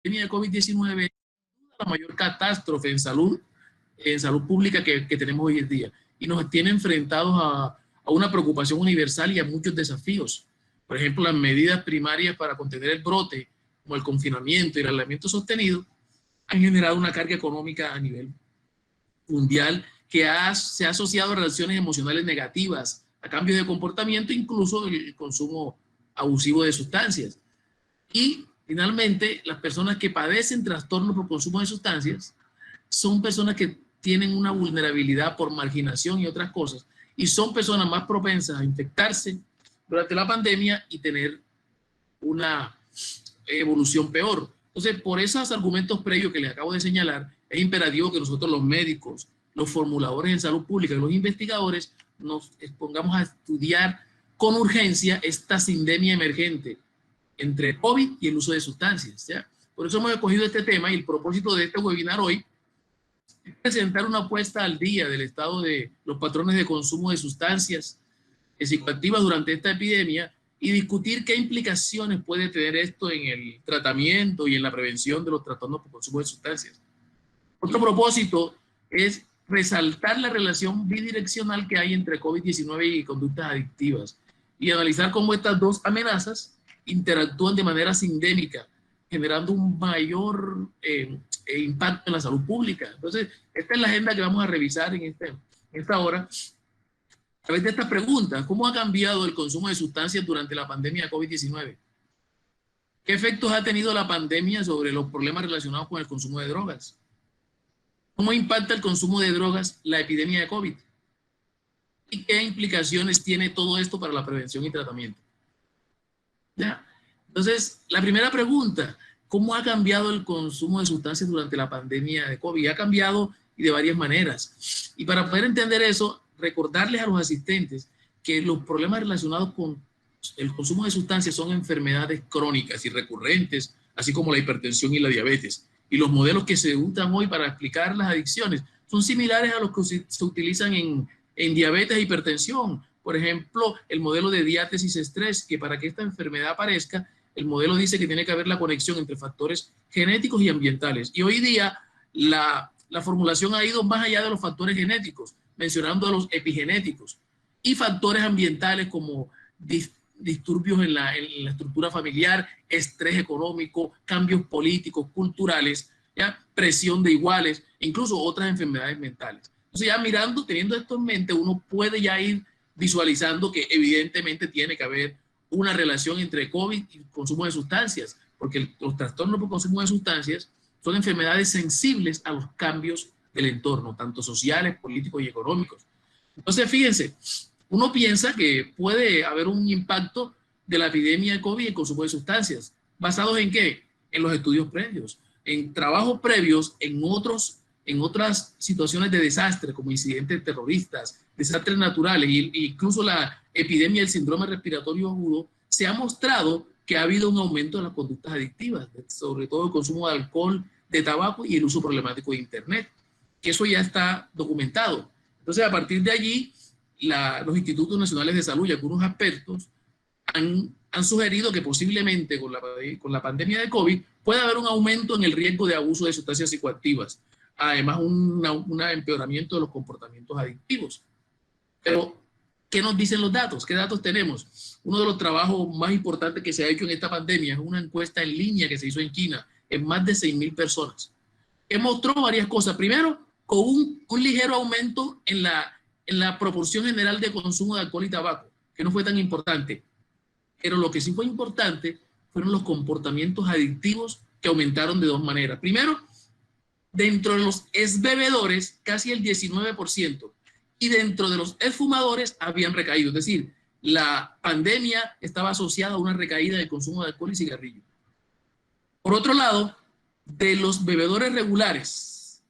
pandemia de COVID-19 es la mayor catástrofe en salud pública que tenemos hoy en día y nos tiene enfrentados a una preocupación universal y a muchos desafíos. Por ejemplo, las medidas primarias para contener el brote, como el confinamiento y el aislamiento sostenido, han generado una carga económica a nivel mundial que se ha asociado a relaciones emocionales negativas, a cambios de comportamiento, incluso el consumo abusivo de sustancias. Y finalmente, las personas que padecen trastornos por consumo de sustancias son personas que tienen una vulnerabilidad por marginación y otras cosas, y son personas más propensas a infectarse durante la pandemia y tener una evolución peor. Entonces, por esos argumentos previos que les acabo de señalar, es imperativo que nosotros los médicos, los formuladores en salud pública y los investigadores nos expongamos a estudiar con urgencia esta sindemia emergente entre COVID y el uso de sustancias, ¿ya? Por eso hemos escogido este tema y el propósito de este webinar hoy es presentar una puesta al día del estado de los patrones de consumo de sustancias psicoactivas durante esta epidemia y discutir qué implicaciones puede tener esto en el tratamiento y en la prevención de los trastornos por consumo de sustancias. Otro propósito es resaltar la relación bidireccional que hay entre COVID-19 y conductas adictivas y analizar cómo estas dos amenazas interactúan de manera sindémica, generando un mayor impacto en la salud pública. Entonces, esta es la agenda que vamos a revisar en esta hora. A través de estas preguntas, ¿cómo ha cambiado el consumo de sustancias durante la pandemia de COVID-19? ¿Qué efectos ha tenido la pandemia sobre los problemas relacionados con el consumo de drogas? ¿Cómo impacta el consumo de drogas la epidemia de COVID? ¿Y qué implicaciones tiene todo esto para la prevención y tratamiento? ¿Ya? Entonces, la primera pregunta, ¿cómo ha cambiado el consumo de sustancias durante la pandemia de COVID? Ha cambiado y de varias maneras. Y para poder entender eso, recordarles a los asistentes que los problemas relacionados con el consumo de sustancias son enfermedades crónicas y recurrentes, así como la hipertensión y la diabetes. Y los modelos que se usan hoy para explicar las adicciones son similares a los que se utilizan en diabetes e hipertensión. Por ejemplo, el modelo de diátesis-estrés, que para que esta enfermedad aparezca, el modelo dice que tiene que haber la conexión entre factores genéticos y ambientales. Y hoy día la formulación ha ido más allá de los factores genéticos, mencionando a los epigenéticos y factores ambientales como disturbios en la estructura familiar, estrés económico, cambios políticos, culturales, ¿ya? Presión de iguales, incluso otras enfermedades mentales. Entonces ya mirando, teniendo esto en mente, uno puede ya ir visualizando que evidentemente tiene que haber una relación entre COVID y consumo de sustancias, porque los trastornos por consumo de sustancias son enfermedades sensibles a los cambios del entorno, tanto sociales, políticos y económicos. Entonces, fíjense, uno piensa que puede haber un impacto de la epidemia de COVID y el consumo de sustancias. ¿Basados en qué? En los estudios previos, en trabajos previos, en otras situaciones de desastre, como incidentes terroristas, desastres naturales e incluso la epidemia del síndrome respiratorio agudo, se ha mostrado que ha habido un aumento de las conductas adictivas, sobre todo el consumo de alcohol, de tabaco y el uso problemático de Internet, que eso ya está documentado. Entonces, a partir de allí, los institutos nacionales de salud y algunos expertos han sugerido que posiblemente con la pandemia de COVID puede haber un aumento en el riesgo de abuso de sustancias psicoactivas, además un empeoramiento de los comportamientos adictivos. Pero, ¿qué nos dicen los datos? ¿Qué datos tenemos? Uno de los trabajos más importantes que se ha hecho en esta pandemia es una encuesta en línea que se hizo en China en más de 6,000 personas, que mostró varias cosas. Primero, con un ligero aumento en la proporción general de consumo de alcohol y tabaco, que no fue tan importante. Pero lo que sí fue importante fueron los comportamientos adictivos que aumentaron de dos maneras. Primero, dentro de los exbebedores, casi el 19%, y dentro de los exfumadores habían recaído. Es decir, la pandemia estaba asociada a una recaída del consumo de alcohol y cigarrillo. Por otro lado, de los bebedores regulares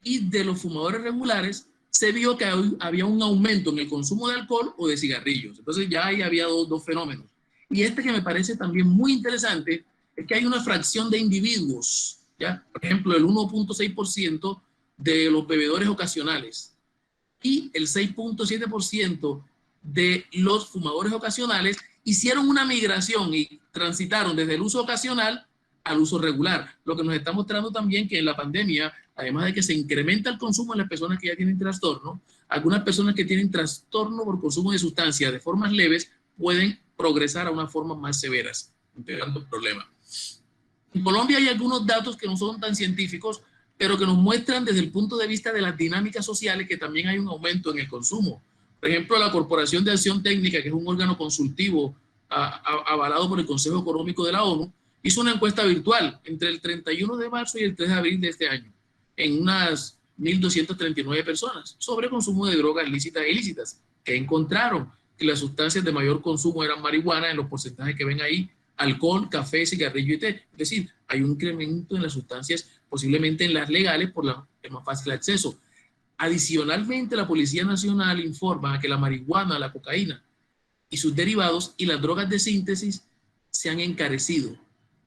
y de los fumadores regulares, se vio que había un aumento en el consumo de alcohol o de cigarrillos. Entonces ya ahí había dos fenómenos. Y este que me parece también muy interesante es que hay una fracción de individuos, ¿ya? Por ejemplo, el 1.6% de los bebedores ocasionales y el 6.7% de los fumadores ocasionales hicieron una migración y transitaron desde el uso ocasional al uso regular. Lo que nos está mostrando también que en la pandemia, además de que se incrementa el consumo en las personas que ya tienen trastorno, algunas personas que tienen trastorno por consumo de sustancias de formas leves pueden progresar a unas formas más severas, empeorando el problema. En Colombia hay algunos datos que no son tan científicos, pero que nos muestran desde el punto de vista de las dinámicas sociales que también hay un aumento en el consumo. Por ejemplo, la Corporación de Acción Técnica, que es un órgano consultivo avalado por el Consejo Económico de la ONU, hizo una encuesta virtual entre el 31 de marzo y el 3 de abril de este año, en unas 1.239 personas, sobre consumo de drogas lícitas e ilícitas, que encontraron que las sustancias de mayor consumo eran marihuana en los porcentajes que ven ahí, alcohol, café, cigarrillo y té. Es decir, hay un incremento en las sustancias, posiblemente en las legales, por el más fácil acceso. Adicionalmente, la Policía Nacional informa que la marihuana, la cocaína y sus derivados y las drogas de síntesis se han encarecido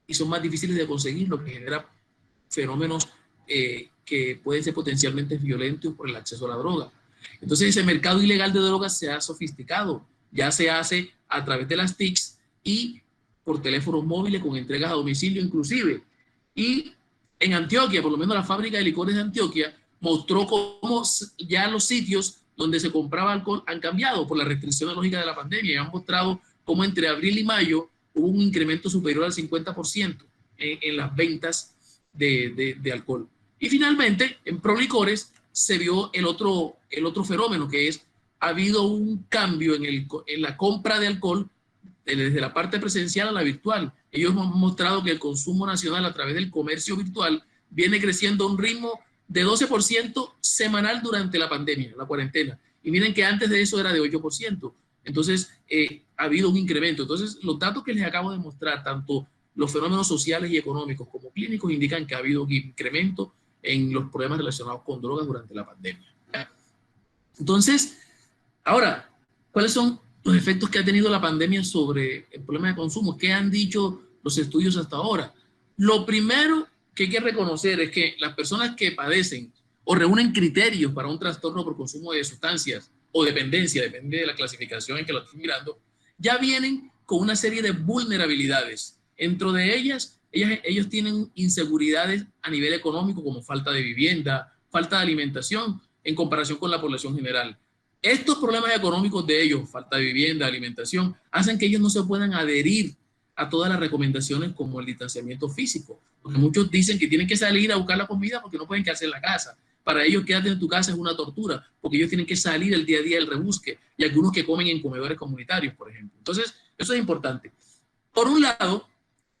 y son más difíciles de conseguir, lo que genera fenómenos que pueden ser potencialmente violentos por el acceso a la droga. Entonces, ese mercado ilegal de drogas se ha sofisticado, ya se hace a través de las TICs y por teléfonos móviles con entregas a domicilio inclusive. Y en Antioquia, por lo menos la fábrica de licores de Antioquia, mostró cómo ya los sitios donde se compraba alcohol han cambiado por la restricción lógica de la pandemia y han mostrado cómo entre abril y mayo hubo un incremento superior al 50% en las ventas de alcohol. Y finalmente, en Prolicores se vio el otro fenómeno, que es, ha habido un cambio en la compra de alcohol desde la parte presencial a la virtual. Ellos han mostrado que el consumo nacional a través del comercio virtual viene creciendo a un ritmo de 12% semanal durante la pandemia, la cuarentena. Y miren que antes de eso era de 8%. Entonces, ha habido un incremento. Entonces, los datos que les acabo de mostrar, tanto los fenómenos sociales y económicos como clínicos, indican que ha habido un incremento en los problemas relacionados con drogas durante la pandemia. Entonces, ahora, ¿cuáles son los efectos que ha tenido la pandemia sobre el problema de consumo? ¿Qué han dicho los estudios hasta ahora? Lo primero que hay que reconocer es que las personas que padecen o reúnen criterios para un trastorno por consumo de sustancias o dependencia, depende de la clasificación en que lo estén mirando, ya vienen con una serie de vulnerabilidades. Dentro de ellas, ellos tienen inseguridades a nivel económico como falta de vivienda, falta de alimentación en comparación con la población general. Estos problemas económicos de ellos, falta de vivienda, alimentación, hacen que ellos no se puedan adherir a todas las recomendaciones como el distanciamiento físico. Porque muchos dicen que tienen que salir a buscar la comida porque no pueden quedarse en la casa. Para ellos quedarte en tu casa es una tortura, porque ellos tienen que salir el día a día del rebusque, y algunos que comen en comedores comunitarios, por ejemplo. Entonces, eso es importante. Por un lado,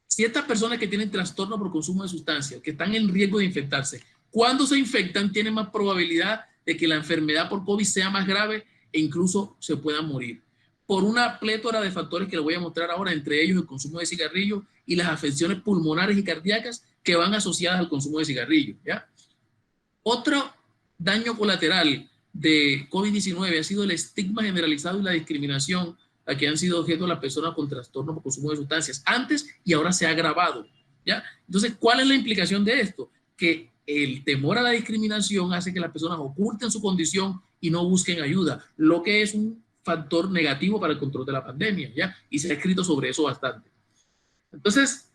si estas personas que tienen trastorno por consumo de sustancias, que están en riesgo de infectarse, cuando se infectan tienen más probabilidad de que la enfermedad por COVID sea más grave e incluso se puedan morir. Por una plétora de factores que les voy a mostrar ahora, entre ellos el consumo de cigarrillos y las afecciones pulmonares y cardíacas que van asociadas al consumo de cigarrillos, ¿ya? Otro daño colateral de COVID-19 ha sido el estigma generalizado y la discriminación a que han sido objeto las personas con trastorno por consumo de sustancias antes y ahora se ha agravado, ¿ya? Entonces, ¿cuál es la implicación de esto? Que el temor a la discriminación hace que las personas oculten su condición y no busquen ayuda, lo que es un factor negativo para el control de la pandemia, ¿ya? Y se ha escrito sobre eso bastante. Entonces,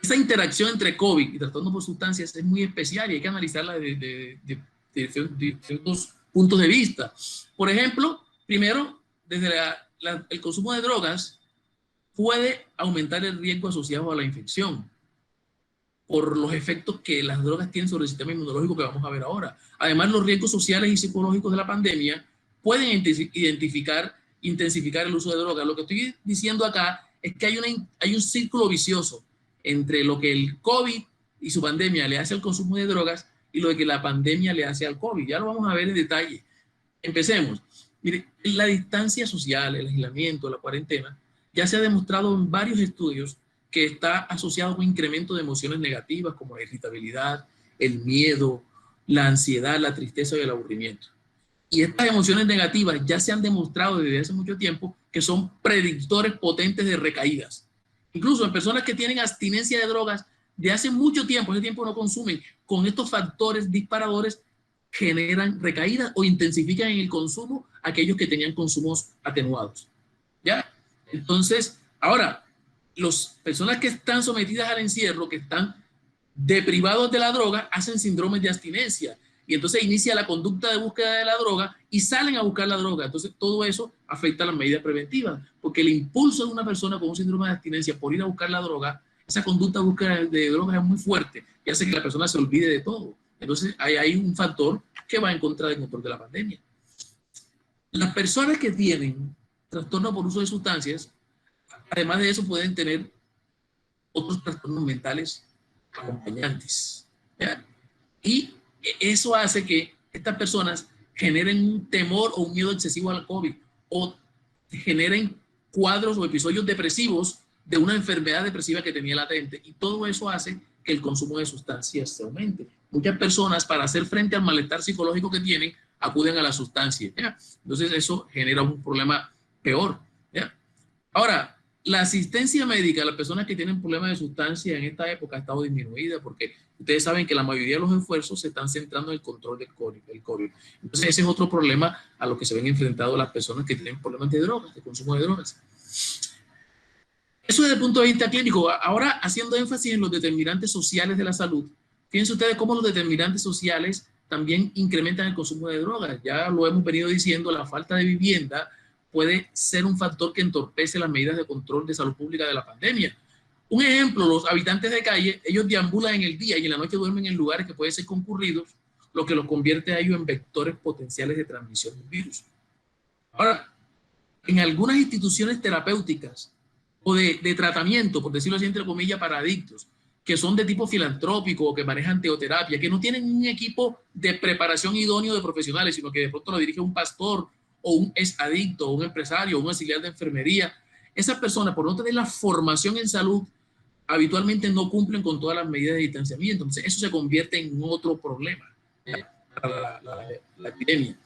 esa interacción entre COVID y trastorno por sustancias es muy especial y hay que analizarla de distintos puntos de vista. Por ejemplo, primero, desde el consumo de drogas puede aumentar el riesgo asociado a la infección por los efectos que las drogas tienen sobre el sistema inmunológico que vamos a ver ahora. Además, los riesgos sociales y psicológicos de la pandemia pueden intensificar el uso de drogas. Lo que estoy diciendo acá es que hay un círculo vicioso entre lo que el COVID y su pandemia le hace al consumo de drogas y lo que la pandemia le hace al COVID. Ya lo vamos a ver en detalle. Empecemos. Mire, la distancia social, el aislamiento, la cuarentena, ya se ha demostrado en varios estudios que está asociado con un incremento de emociones negativas como la irritabilidad, el miedo, la ansiedad, la tristeza y el aburrimiento. Y estas emociones negativas ya se han demostrado desde hace mucho tiempo que son predictores potentes de recaídas. Incluso en personas que tienen abstinencia de drogas de hace mucho tiempo, ese tiempo no consumen, con estos factores disparadores generan recaídas o intensifican en el consumo aquellos que tenían consumos atenuados. ¿Ya? Entonces, ahora, las personas que están sometidas al encierro, que están deprivados de la droga, hacen síndromes de abstinencia. Y entonces inicia la conducta de búsqueda de la droga y salen a buscar la droga. Entonces todo eso afecta a las medidas preventivas, porque el impulso de una persona con un síndrome de abstinencia por ir a buscar la droga, esa conducta de búsqueda de drogas es muy fuerte y hace que la persona se olvide de todo. Entonces hay un factor que va en contra del control de la pandemia. Las personas que tienen trastorno por uso de sustancias, además de eso, pueden tener otros trastornos mentales acompañantes, ¿ya? Y eso hace que estas personas generen un temor o un miedo excesivo al COVID o generen cuadros o episodios depresivos de una enfermedad depresiva que tenía latente, y todo eso hace que el consumo de sustancias se aumente. Muchas personas, para hacer frente al malestar psicológico que tienen, acuden a la sustancia, ¿ya? Entonces eso genera un problema peor, ¿ya? Ahora, la asistencia médica a las personas que tienen problemas de sustancia en esta época ha estado disminuida, porque ustedes saben que la mayoría de los esfuerzos se están centrando en el control del COVID. Entonces ese es otro problema a lo que se ven enfrentados las personas que tienen problemas de drogas, de consumo de drogas. Eso desde el punto de vista clínico. Ahora, haciendo énfasis en los determinantes sociales de la salud, fíjense ustedes cómo los determinantes sociales también incrementan el consumo de drogas. Ya lo hemos venido diciendo, la falta de vivienda puede ser un factor que entorpece las medidas de control de salud pública de la pandemia. Un ejemplo, los habitantes de calle, ellos deambulan en el día y en la noche duermen en lugares que pueden ser concurridos, lo que los convierte a ellos en vectores potenciales de transmisión del virus. Ahora, en algunas instituciones terapéuticas o de tratamiento, por decirlo así entre comillas, para adictos, que son de tipo filantrópico o que manejan teoterapia, que no tienen un equipo de preparación idóneo de profesionales, sino que de pronto lo dirige un pastor o un exadicto, o un empresario, o un auxiliar de enfermería. Esas personas, por no tener la formación en salud, habitualmente no cumplen con todas las medidas de distanciamiento. Entonces, eso se convierte en otro problema para la epidemia.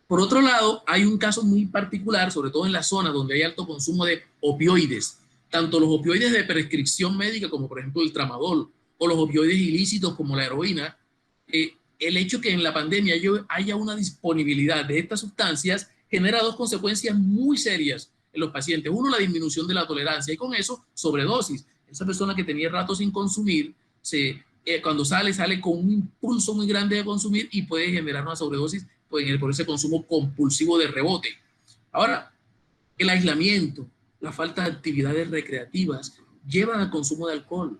Por otro lado, hay un caso muy particular, sobre todo en la zona donde hay alto consumo de opioides, tanto los opioides de prescripción médica, como por ejemplo el tramadol, o los opioides ilícitos como la heroína. El hecho que en la pandemia haya una disponibilidad de estas sustancias genera dos consecuencias muy serias en los pacientes. Uno, la disminución de la tolerancia, y con eso, sobredosis. Esa persona que tenía rato sin consumir, cuando sale con un impulso muy grande de consumir y puede generar una sobredosis por ese consumo compulsivo de rebote. Ahora, el aislamiento, la falta de actividades recreativas llevan al consumo de alcohol,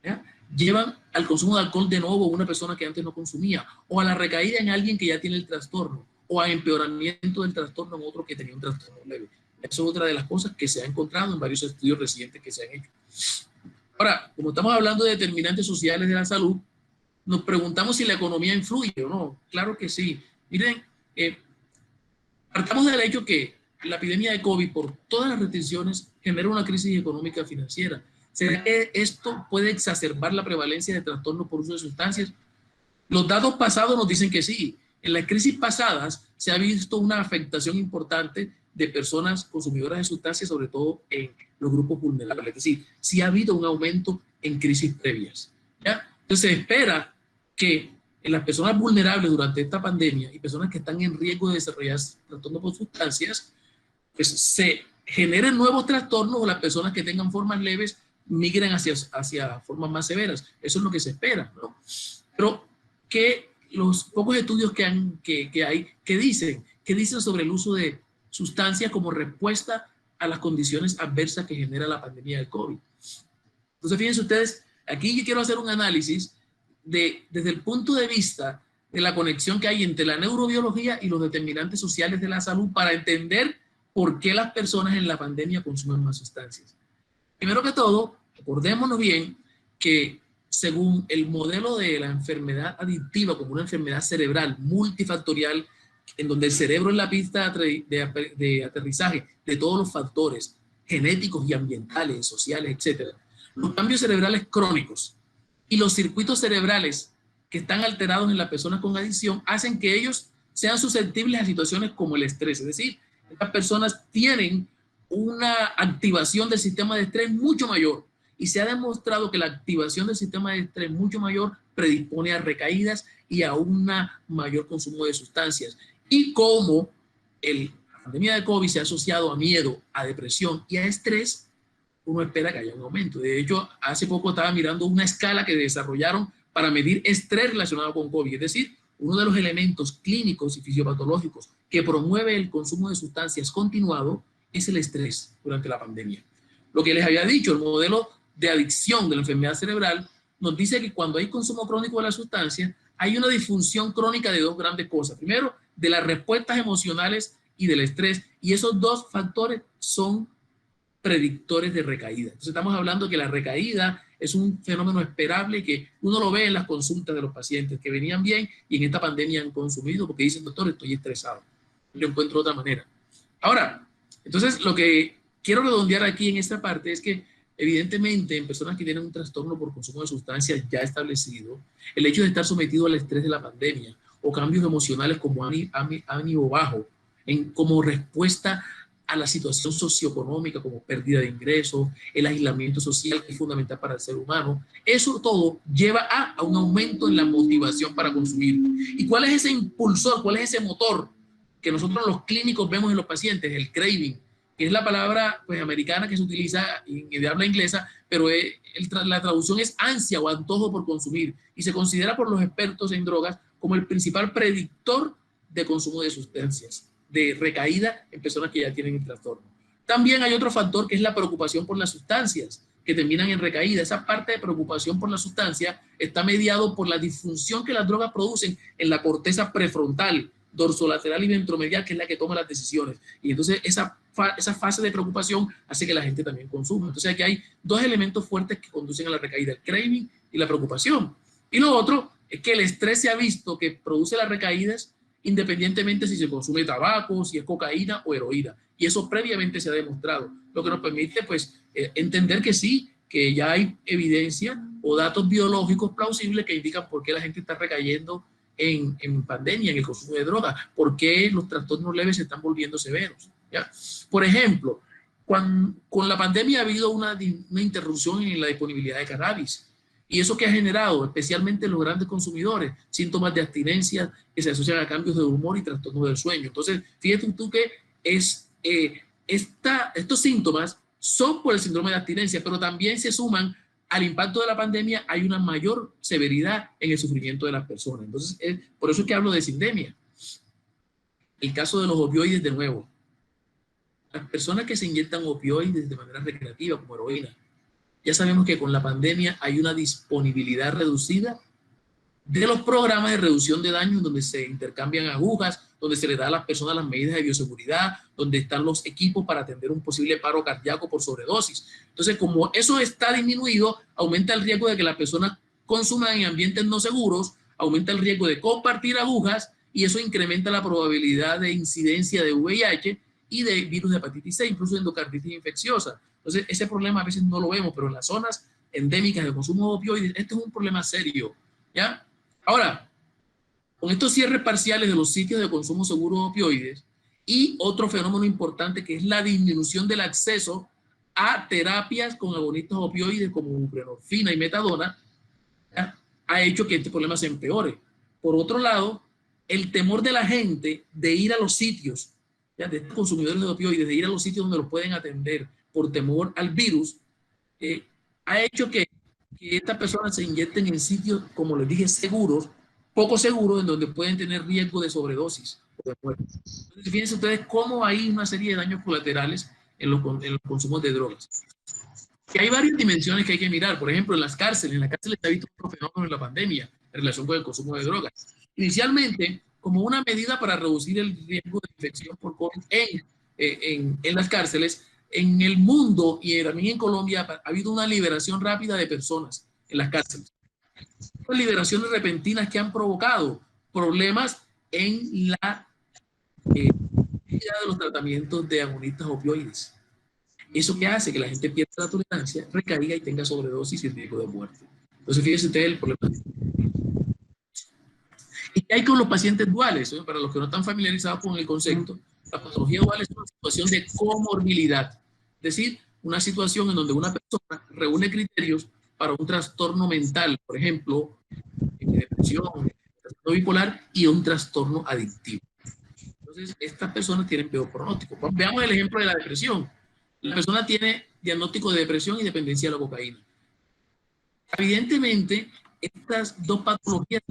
¿ya? Llevan al consumo de alcohol de nuevo una persona que antes no consumía, o a la recaída en alguien que ya tiene el trastorno, o a empeoramiento del trastorno en otro que tenía un trastorno leve. Eso es otra de las cosas que se ha encontrado en varios estudios recientes que se han hecho. Ahora, como estamos hablando de determinantes sociales de la salud, nos preguntamos si la economía influye o no. Claro que sí. Miren, partamos del hecho que la epidemia de COVID, por todas las restricciones, genera una crisis económica financiera. ¿Será que esto puede exacerbar la prevalencia de trastornos por uso de sustancias? Los datos pasados nos dicen que sí. En las crisis pasadas se ha visto una afectación importante de personas consumidoras de sustancias, sobre todo en los grupos vulnerables. Es decir, sí ha habido un aumento en crisis previas, ¿ya? Entonces se espera que en las personas vulnerables durante esta pandemia y personas que están en riesgo de desarrollar trastornos por sustancias, pues se generen nuevos trastornos, o las personas que tengan formas leves migren hacia formas más severas. Eso es lo que se espera, ¿no? Pero que los pocos estudios que hay, ¿qué dicen sobre el uso de sustancias como respuesta a las condiciones adversas que genera la pandemia del COVID? Entonces, fíjense ustedes, aquí yo quiero hacer un análisis desde el punto de vista de la conexión que hay entre la neurobiología y los determinantes sociales de la salud, para entender por qué las personas en la pandemia consumen más sustancias. Primero que todo, acordémonos bien que según el modelo de la enfermedad adictiva como una enfermedad cerebral multifactorial, en donde el cerebro es la pista de aterrizaje de todos los factores genéticos y ambientales, sociales, etc., los cambios cerebrales crónicos y los circuitos cerebrales que están alterados en las personas con adicción hacen que ellos sean susceptibles a situaciones como el estrés. Es decir, estas personas tienen una activación del sistema de estrés mucho mayor, y se ha demostrado que la activación del sistema de estrés mucho mayor predispone a recaídas y a un mayor consumo de sustancias. Y como la pandemia de COVID se ha asociado a miedo, a depresión y a estrés, uno espera que haya un aumento. De hecho, hace poco estaba mirando una escala que desarrollaron para medir estrés relacionado con COVID. Es decir, uno de los elementos clínicos y fisiopatológicos que promueve el consumo de sustancias continuado es el estrés durante la pandemia. Lo que les había dicho, el modelo de adicción de la enfermedad cerebral nos dice que cuando hay consumo crónico de la sustancia, hay una disfunción crónica de dos grandes cosas. Primero, de las respuestas emocionales y del estrés. Y esos dos factores son predictores de recaída. Entonces estamos hablando que la recaída es un fenómeno esperable que uno lo ve en las consultas de los pacientes que venían bien y en esta pandemia han consumido porque dicen, doctor, estoy estresado. Yo encuentro otra manera. Ahora, entonces lo que quiero redondear aquí en esta parte es que evidentemente en personas que tienen un trastorno por consumo de sustancias ya establecido, el hecho de estar sometido al estrés de la pandemia o cambios emocionales como ánimo bajo, como respuesta a la situación socioeconómica, como pérdida de ingresos, el aislamiento social que es fundamental para el ser humano, eso todo lleva a un aumento en la motivación para consumir. ¿Y cuál es ese impulsor, cuál es ese motor que nosotros los clínicos vemos en los pacientes? El craving, que es la palabra pues, americana que se utiliza de habla inglesa, pero la traducción es ansia o antojo por consumir, y se considera por los expertos en drogas como el principal predictor de consumo de sustancias, de recaída en personas que ya tienen el trastorno. También hay otro factor que es la preocupación por las sustancias que terminan en recaída. Esa parte de preocupación por la sustancia está mediado por la disfunción que las drogas producen en la corteza prefrontal, dorsolateral y ventromedial, que es la que toma las decisiones. Y entonces esa fase de preocupación hace que la gente también consuma. Entonces aquí hay dos elementos fuertes que conducen a la recaída, el craving y la preocupación. Y lo otro es que el estrés se ha visto que produce las recaídas independientemente si se consume tabaco, si es cocaína o heroína. Y eso previamente se ha demostrado, lo que nos permite pues entender que sí, que ya hay evidencia o datos biológicos plausibles que indican por qué la gente está recayendo en pandemia, en el consumo de drogas, por qué los trastornos leves se están volviendo severos, ¿ya? Por ejemplo, con la pandemia ha habido una interrupción en la disponibilidad de cannabis. Y eso que ha generado, especialmente en los grandes consumidores, síntomas de abstinencia que se asocian a cambios de humor y trastornos del sueño. Entonces, fíjate tú que estos síntomas son por el síndrome de abstinencia, pero también se suman al impacto de la pandemia, hay una mayor severidad en el sufrimiento de las personas. Entonces, por eso es que hablo de sindemia. El caso de los opioides, de nuevo. Las personas que se inyectan opioides de manera recreativa, como heroína, ya sabemos que con la pandemia hay una disponibilidad reducida de los programas de reducción de daños donde se intercambian agujas, donde se le da a las personas las medidas de bioseguridad, donde están los equipos para atender un posible paro cardíaco por sobredosis. Entonces, como eso está disminuido, aumenta el riesgo de que las personas consuman en ambientes no seguros, aumenta el riesgo de compartir agujas y eso incrementa la probabilidad de incidencia de VIH y de virus de hepatitis C, incluso de endocarditis infecciosa. Entonces, ese problema a veces no lo vemos, pero en las zonas endémicas de consumo de opioides, este es un problema serio, ¿ya? Ahora, con estos cierres parciales de los sitios de consumo seguro de opioides y otro fenómeno importante que es la disminución del acceso a terapias con agonistas opioides como buprenorfina y metadona, ¿ya? Ha hecho que este problema se empeore. Por otro lado, el temor de la gente de ir a los sitios, ¿ya? De estos consumidores de opioides, de ir a los sitios donde los pueden atender por temor al virus, ha hecho que estas personas se inyecten en sitios, como les dije, seguros, poco seguros, en donde pueden tener riesgo de sobredosis o de muerte. Entonces, fíjense ustedes cómo hay una serie de daños colaterales en los consumos de drogas. Y hay varias dimensiones que hay que mirar. Por ejemplo, en las cárceles se ha visto otro fenómeno en la pandemia en relación con el consumo de drogas. Inicialmente, como una medida para reducir el riesgo de infección por COVID en las cárceles, en el mundo y también en Colombia ha habido una liberación rápida de personas en las cárceles. Liberaciones repentinas que han provocado problemas en la de los tratamientos de agonistas opioides. Eso que hace que la gente pierda la tolerancia, recaiga y tenga sobredosis y riesgo de muerte. Entonces, fíjense ustedes el problema. ¿Y qué hay con los pacientes duales? Para los que no están familiarizados con el concepto, la patología dual es una situación de comorbilidad, es decir, una situación en donde una persona reúne criterios para un trastorno mental, por ejemplo, depresión, trastorno bipolar y un trastorno adictivo. Entonces, Entonces, estas personas tienen peor pronóstico. Veamos el ejemplo de la depresión. La persona tiene diagnóstico de depresión y dependencia de la cocaína. Evidentemente, estas dos patologías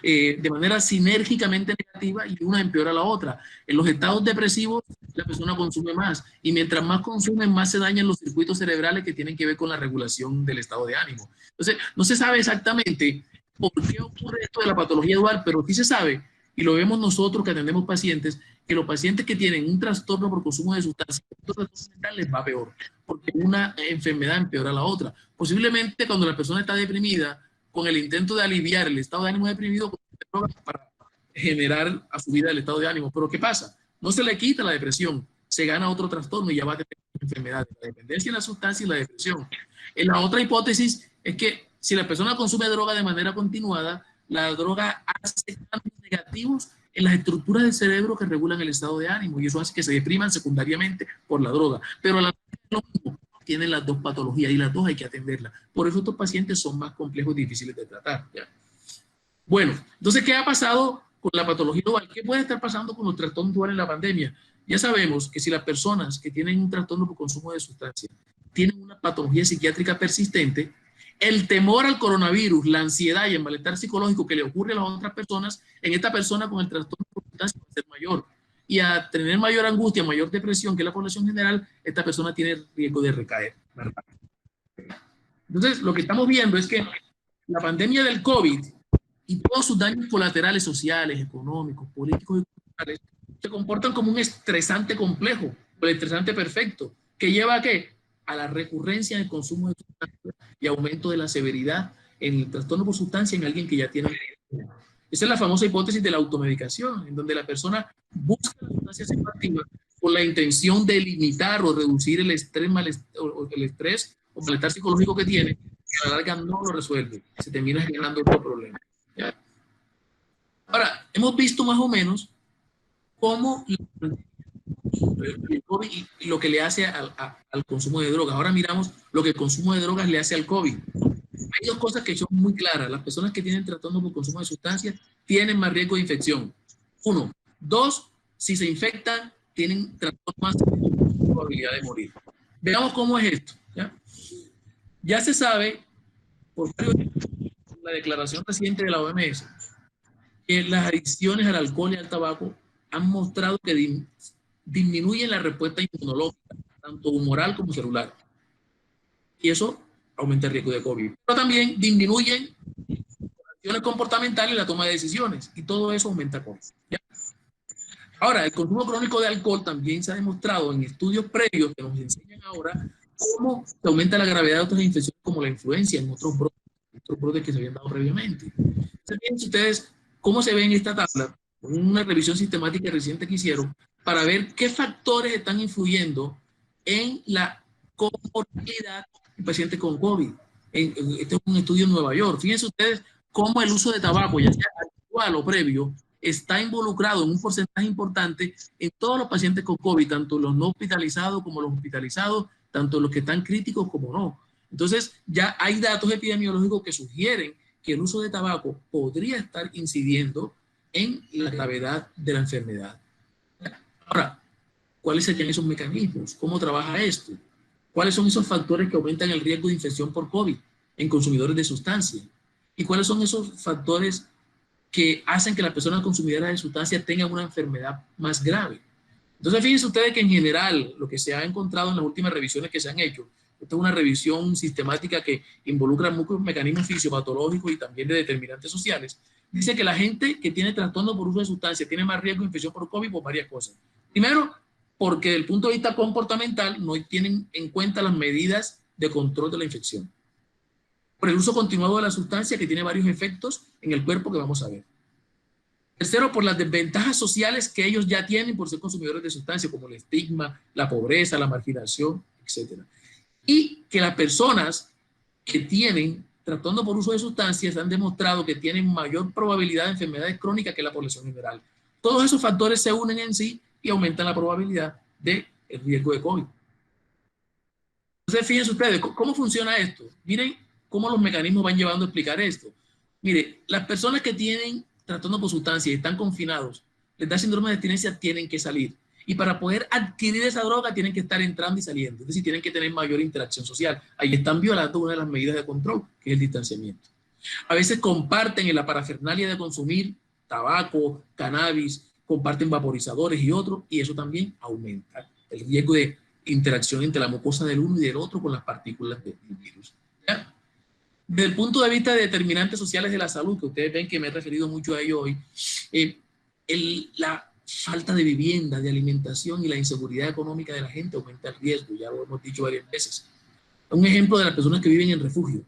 de manera sinérgicamente negativa y una empeora la otra. En los estados depresivos, la persona consume más y mientras más consume, más se dañan los circuitos cerebrales que tienen que ver con la regulación del estado de ánimo. Entonces, no se sabe exactamente por qué ocurre esto de la patología dual, pero sí se sabe, y lo vemos nosotros que atendemos pacientes, que los pacientes que tienen un trastorno por consumo de sustancias, otro trastorno mental les va peor, porque una enfermedad empeora la otra. Posiblemente cuando la persona está deprimida, con el intento de aliviar el estado de ánimo deprimido, para generar a su vida el estado de ánimo. Pero ¿qué pasa? No se le quita la depresión, se gana otro trastorno y ya va a tener enfermedades, la dependencia en la sustancia y la depresión. En la otra hipótesis es que si la persona consume droga de manera continuada, la droga hace cambios negativos en las estructuras del cerebro que regulan el estado de ánimo y eso hace que se depriman secundariamente por la droga. Pero la droga tienen las dos patologías y las dos hay que atenderlas. Por eso estos pacientes son más complejos y difíciles de tratar. ¿Ya? Bueno, entonces, ¿qué ha pasado con la patología dual? ¿Qué puede estar pasando con los trastornos duales en la pandemia? Ya sabemos que si las personas que tienen un trastorno por consumo de sustancias tienen una patología psiquiátrica persistente, el temor al coronavirus, la ansiedad y el malestar psicológico que le ocurre a las otras personas, en esta persona con el trastorno por sustancias va a ser mayor. Y a tener mayor angustia, mayor depresión que la población general, esta persona tiene riesgo de recaer. Entonces, lo que estamos viendo es que la pandemia del COVID y todos sus daños colaterales sociales, económicos, políticos y culturales se comportan como un estresante complejo, o el estresante perfecto, que lleva a ¿qué? A la recurrencia en el consumo de sustancias y aumento de la severidad en el trastorno por sustancia en alguien que ya tiene. Esa es la famosa hipótesis de la automedicación, en donde la persona busca la sustancia psicoactiva con la intención de limitar o reducir el estrés, o malestar psicológico que tiene, que a la larga no lo resuelve, se termina generando otro problema. ¿Ya? Ahora, hemos visto más o menos cómo el COVID y lo que le hace al consumo de drogas. Ahora miramos lo que el consumo de drogas le hace al COVID. Hay dos cosas que son muy claras. Las personas que tienen trastorno por consumo de sustancias tienen más riesgo de infección. Uno. Dos, si se infectan, tienen trastorno más probabilidad de morir. Veamos cómo es esto. Ya se sabe, por la declaración reciente de la OMS, que las adicciones al alcohol y al tabaco han mostrado que disminuyen la respuesta inmunológica, tanto humoral como celular. Y eso aumenta el riesgo de COVID. Pero también disminuyen acciones comportamentales y la toma de decisiones. Y todo eso aumenta COVID. ¿Ya? Ahora, el consumo crónico de alcohol también se ha demostrado en estudios previos que nos enseñan ahora cómo se aumenta la gravedad de otras infecciones como la influencia en otros brotes que se habían dado previamente. Entonces, fíjense ustedes cómo se ve en esta tabla, una revisión sistemática reciente que hicieron, para ver qué factores están influyendo en la comorbilidad de pacientes con COVID. Este es un estudio en Nueva York. Fíjense ustedes cómo el uso de tabaco, ya sea actual o previo, está involucrado en un porcentaje importante en todos los pacientes con COVID, tanto los no hospitalizados como los hospitalizados, tanto los que están críticos como no. Entonces, ya hay datos epidemiológicos que sugieren que el uso de tabaco podría estar incidiendo en la gravedad de la enfermedad. Ahora, ¿cuáles serían esos mecanismos? ¿Cómo trabaja esto? ¿Cuáles son esos factores que aumentan el riesgo de infección por COVID en consumidores de sustancias? ¿Y cuáles son esos factores que hacen que las personas consumidoras de sustancias tengan una enfermedad más grave? Entonces, fíjense ustedes que en general lo que se ha encontrado en las últimas revisiones que se han hecho, esta es una revisión sistemática que involucra muchos mecanismos fisiopatológicos y también de determinantes sociales, dice que la gente que tiene trastorno por uso de sustancias tiene más riesgo de infección por COVID por varias cosas. Primero, porque desde el punto de vista comportamental no tienen en cuenta las medidas de control de la infección. Por el uso continuado de la sustancia que tiene varios efectos en el cuerpo que vamos a ver. Tercero, por las desventajas sociales que ellos ya tienen por ser consumidores de sustancias, como el estigma, la pobreza, la marginación, etc. Y que las personas que tienen trastorno por uso de sustancias han demostrado que tienen mayor probabilidad de enfermedades crónicas que la población general. Todos esos factores se unen en sí y aumentan la probabilidad del riesgo de COVID. Entonces, fíjense ustedes, ¿cómo funciona esto? Miren cómo los mecanismos van llevando a explicar esto. Mire, las personas que tienen trastorno por sustancias y están confinados, les da síndrome de abstinencia, tienen que salir. Y para poder adquirir esa droga tienen que estar entrando y saliendo, es decir, tienen que tener mayor interacción social. Ahí están violando una de las medidas de control, que es el distanciamiento. A veces comparten en la parafernalia de consumir tabaco, cannabis, comparten vaporizadores y otros, y eso también aumenta el riesgo de interacción entre la mucosa del uno y del otro con las partículas del virus. ¿Ya? Desde el punto de vista de determinantes sociales de la salud, que ustedes ven que me he referido mucho a ello hoy, la falta de vivienda, de alimentación y la inseguridad económica de la gente aumenta el riesgo, ya lo hemos dicho varias veces. Un ejemplo de las personas que viven en refugio.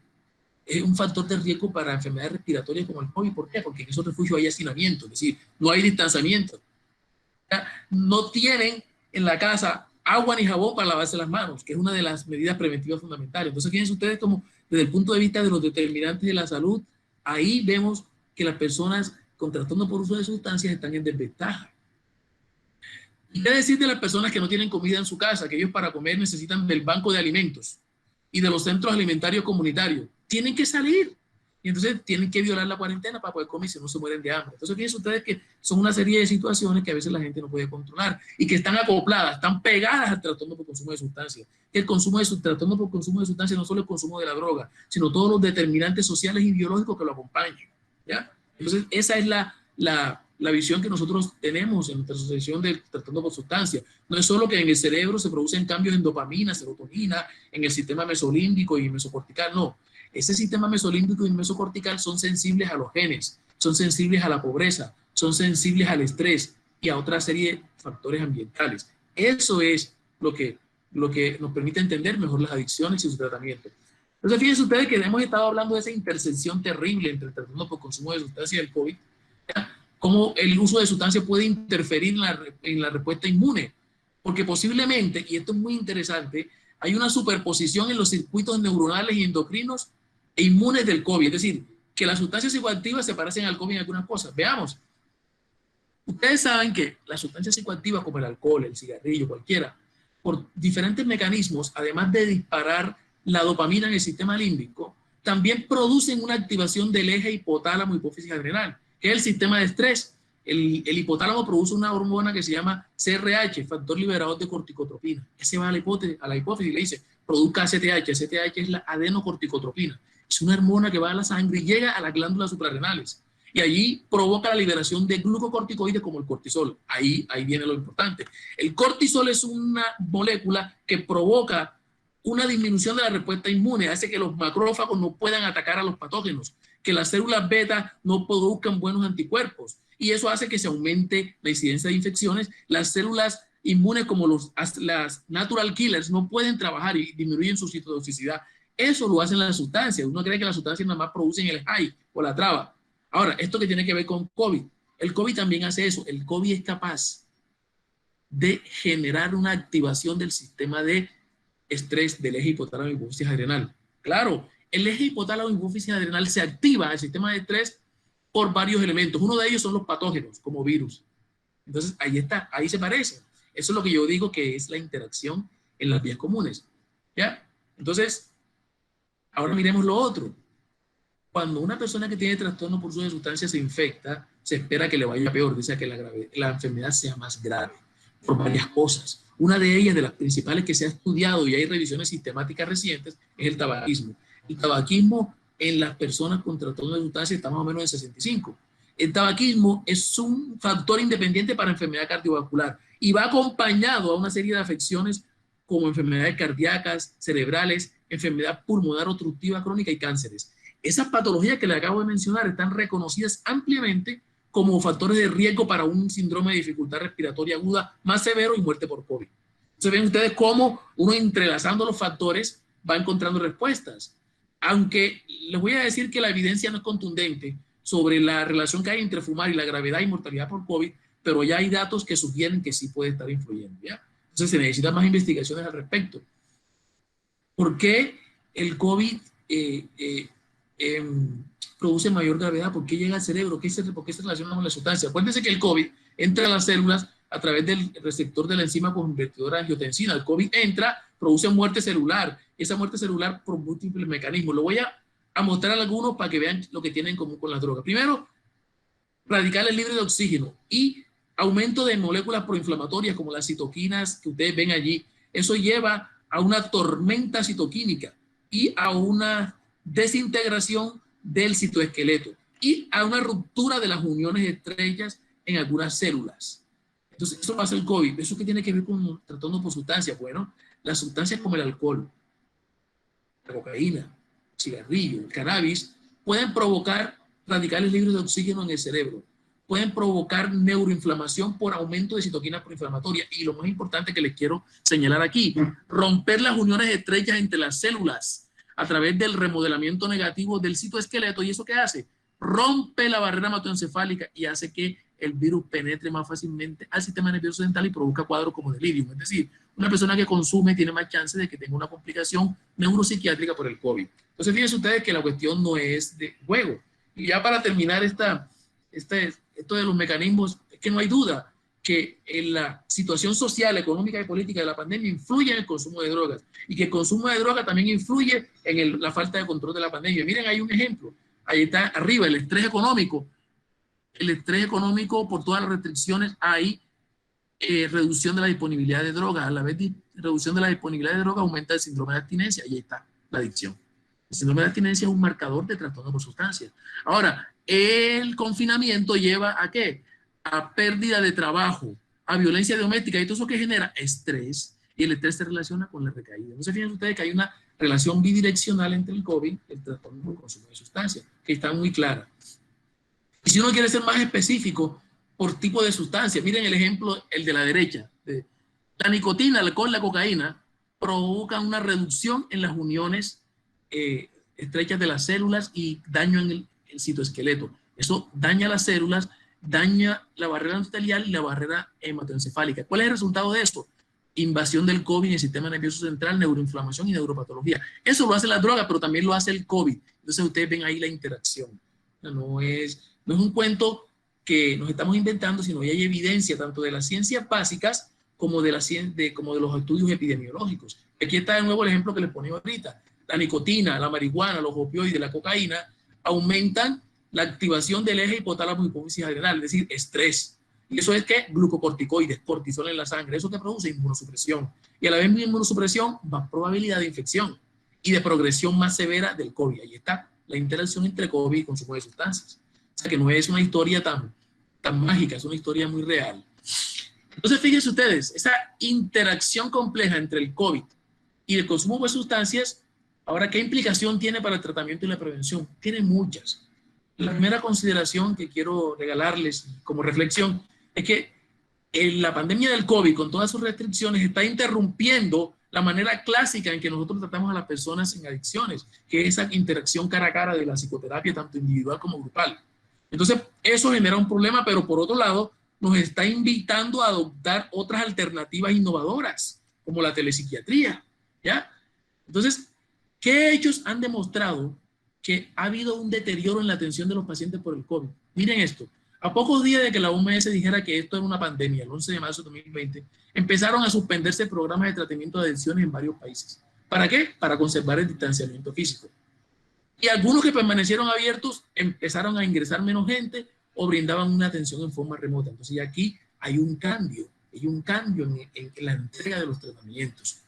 Es un factor de riesgo para enfermedades respiratorias como el COVID. ¿Por qué? Porque en esos refugios hay hacinamiento, es decir, no hay distanciamiento. No tienen en la casa agua ni jabón para lavarse las manos, que es una de las medidas preventivas fundamentales. Entonces, fíjense ustedes como desde el punto de vista de los determinantes de la salud, ahí vemos que las personas con trastorno por uso de sustancias están en desventaja. ¿Y qué decir de las personas que no tienen comida en su casa? Que ellos para comer necesitan del banco de alimentos y de los centros alimentarios comunitarios. Tienen que salir. Y entonces tienen que violar la cuarentena para poder comer, si no se mueren de hambre. Entonces fíjense ustedes que son una serie de situaciones que a veces la gente no puede controlar y que están acopladas, están pegadas al trastorno por consumo de sustancias. El consumo de trastorno por consumo de sustancias no solo el consumo de la droga, sino todos los determinantes sociales y biológicos que lo acompañan. ¿Ya? Entonces esa es la visión que nosotros tenemos en nuestra asociación del trastorno por sustancia. No es solo que en el cerebro se producen cambios en dopamina, serotonina, en el sistema mesolímbico y mesocortical, no. Ese sistema mesolímbico y mesocortical son sensibles a los genes, son sensibles a la pobreza, son sensibles al estrés y a otra serie de factores ambientales. Eso es lo que nos permite entender mejor las adicciones y su tratamiento. Entonces, fíjense ustedes que hemos estado hablando de esa intersección terrible entre el trastorno por consumo de sustancias y el COVID, ¿ya? Cómo el uso de sustancias puede interferir en la respuesta inmune, porque posiblemente, y esto es muy interesante, hay una superposición en los circuitos neuronales y endocrinos e inmunes del COVID, es decir, que las sustancias psicoactivas se parecen al COVID en algunas cosas. Veamos, ustedes saben que las sustancias psicoactivas como el alcohol, el cigarrillo, cualquiera, por diferentes mecanismos, además de disparar la dopamina en el sistema límbico, también producen una activación del eje hipotálamo hipófisis adrenal, que es el sistema de estrés. El hipotálamo produce una hormona que se llama CRH, factor liberador de corticotropina. Ese va a la hipófisis y le dice, produzca ACTH. ACTH es la adenocorticotropina. Es una hormona que va a la sangre y llega a las glándulas suprarrenales. Y allí provoca la liberación de glucocorticoides como el cortisol. Ahí viene lo importante. El cortisol es una molécula que provoca una disminución de la respuesta inmune, hace que los macrófagos no puedan atacar a los patógenos, que las células beta no produzcan buenos anticuerpos, y eso hace que se aumente la incidencia de infecciones. Las células inmunes como las natural killers no pueden trabajar y disminuyen su citotoxicidad. Eso lo hacen las sustancias. Uno cree que las sustancias nada más producen el high o la traba. Ahora, esto que tiene que ver con COVID. El COVID también hace eso. El COVID es capaz de generar una activación del sistema de estrés del eje hipotálamo hipófisis adrenal. Claro, el eje hipotálamo hipófisis adrenal se activa el sistema de estrés por varios elementos. Uno de ellos son los patógenos, como virus. Entonces, ahí está, ahí se parece. Eso es lo que yo digo que es la interacción en las vías comunes. ¿Ya? Entonces, ahora miremos lo otro. Cuando una persona que tiene trastorno por uso de sustancias se infecta, se espera que le vaya peor, dice que la enfermedad sea más grave, por varias cosas. Una de ellas, de las principales que se ha estudiado y hay revisiones sistemáticas recientes, es el tabaquismo. El tabaquismo en las personas con trastorno de sustancias está más o menos en 65. El tabaquismo es un factor independiente para enfermedad cardiovascular y va acompañado a una serie de afecciones como enfermedades cardíacas, cerebrales, enfermedad pulmonar obstructiva crónica y cánceres. Esas patologías que le acabo de mencionar están reconocidas ampliamente como factores de riesgo para un síndrome de dificultad respiratoria aguda más severo y muerte por COVID. Entonces ven ustedes cómo uno entrelazando los factores va encontrando respuestas. Aunque les voy a decir que la evidencia no es contundente sobre la relación que hay entre fumar y la gravedad y mortalidad por COVID, pero ya hay datos que sugieren que sí puede estar influyendo, ¿ya? Entonces se necesitan más investigaciones al respecto. ¿Por qué el COVID produce mayor gravedad? ¿Por qué llega al cerebro? ¿Por qué se relaciona con la sustancia? Acuérdense que el COVID entra a las células a través del receptor de la enzima convertidora de angiotensina. El COVID entra, produce muerte celular. Esa muerte celular por múltiples mecanismos. Lo voy a mostrar algunos para que vean lo que tienen en común con las drogas. Primero, radicales libres de oxígeno y Aumento de moléculas proinflamatorias como las citoquinas que ustedes ven allí. Eso lleva a una tormenta citoquímica y a una desintegración del citoesqueleto y a una ruptura de las uniones estrechas en algunas células. Entonces, eso pasa el COVID. ¿Eso qué tiene que ver con tratando por sustancias? Bueno, las sustancias como el alcohol, la cocaína, el cigarrillo, el cannabis, pueden provocar radicales libres de oxígeno en el cerebro, pueden provocar neuroinflamación por aumento de citoquinas proinflamatorias y lo más importante que les quiero señalar aquí, romper las uniones estrechas entre las células a través del remodelamiento negativo del citoesqueleto. ¿Y eso qué hace? Rompe la barrera hematoencefálica y hace que el virus penetre más fácilmente al sistema nervioso central y provoca cuadros como delirium. Es decir, una persona que consume tiene más chance de que tenga una complicación neuropsiquiátrica por el COVID. Entonces, fíjense ustedes que la cuestión no es de juego. Y ya para terminar esto de los mecanismos, es que no hay duda que en la situación social, económica y política de la pandemia influye en el consumo de drogas y que el consumo de drogas también influye en la falta de control de la pandemia. Miren, hay un ejemplo. Ahí está arriba, el estrés económico. El estrés económico por todas las restricciones, hay reducción de la disponibilidad de drogas. A la vez reducción de la disponibilidad de drogas aumenta el síndrome de abstinencia y ahí está la adicción. El síndrome de abstinencia es un marcador de trastorno por sustancias. Ahora, el confinamiento lleva ¿a qué? A pérdida de trabajo, a violencia doméstica y todo eso que genera estrés y el estrés se relaciona con la recaída. Entonces, fíjense ustedes que hay una relación bidireccional entre el COVID y el trastorno por consumo de sustancias, que está muy clara. Y si uno quiere ser más específico por tipo de sustancia, miren el ejemplo, el de la derecha. La nicotina, el alcohol, la cocaína provocan una reducción en las uniones estrechas de las células y daño en el citoesqueleto. Eso daña las células, daña la barrera endotelial y la barrera hematoencefálica. ¿Cuál es el resultado de esto? Invasión del COVID en el sistema nervioso central, neuroinflamación y neuropatología. Eso lo hace la droga, pero también lo hace el COVID. Entonces ustedes ven ahí la interacción. No es un cuento que nos estamos inventando, sino que hay evidencia tanto de las ciencias básicas como de los estudios epidemiológicos. Aquí está de nuevo el ejemplo que les ponía ahorita. La nicotina, la marihuana, los opioides, la cocaína aumentan la activación del eje hipotálamo hipófisis adrenal, es decir, estrés. Y eso es que glucocorticoides, cortisol en la sangre, eso que produce inmunosupresión. Y a la vez inmunosupresión, más probabilidad de infección y de progresión más severa del COVID. Ahí está la interacción entre COVID y consumo de sustancias. O sea que no es una historia tan mágica, es una historia muy real. Entonces, fíjense ustedes, esa interacción compleja entre el COVID y el consumo de sustancias, ahora, ¿qué implicación tiene para el tratamiento y la prevención? Tiene muchas. La primera consideración que quiero regalarles como reflexión es que la pandemia del COVID, con todas sus restricciones, está interrumpiendo la manera clásica en que nosotros tratamos a las personas en adicciones, que es esa interacción cara a cara de la psicoterapia, tanto individual como grupal. Entonces, eso genera un problema, pero por otro lado, nos está invitando a adoptar otras alternativas innovadoras, como la telepsiquiatría, ¿ya? Entonces, ¿qué hechos han demostrado que ha habido un deterioro en la atención de los pacientes por el COVID? Miren esto. A pocos días de que la OMS dijera que esto era una pandemia, el 11 de marzo de 2020, empezaron a suspenderse programas de tratamiento de adicciones en varios países. ¿Para qué? Para conservar el distanciamiento físico. Y algunos que permanecieron abiertos empezaron a ingresar menos gente o brindaban una atención en forma remota. Entonces aquí hay un cambio en la entrega de los tratamientos.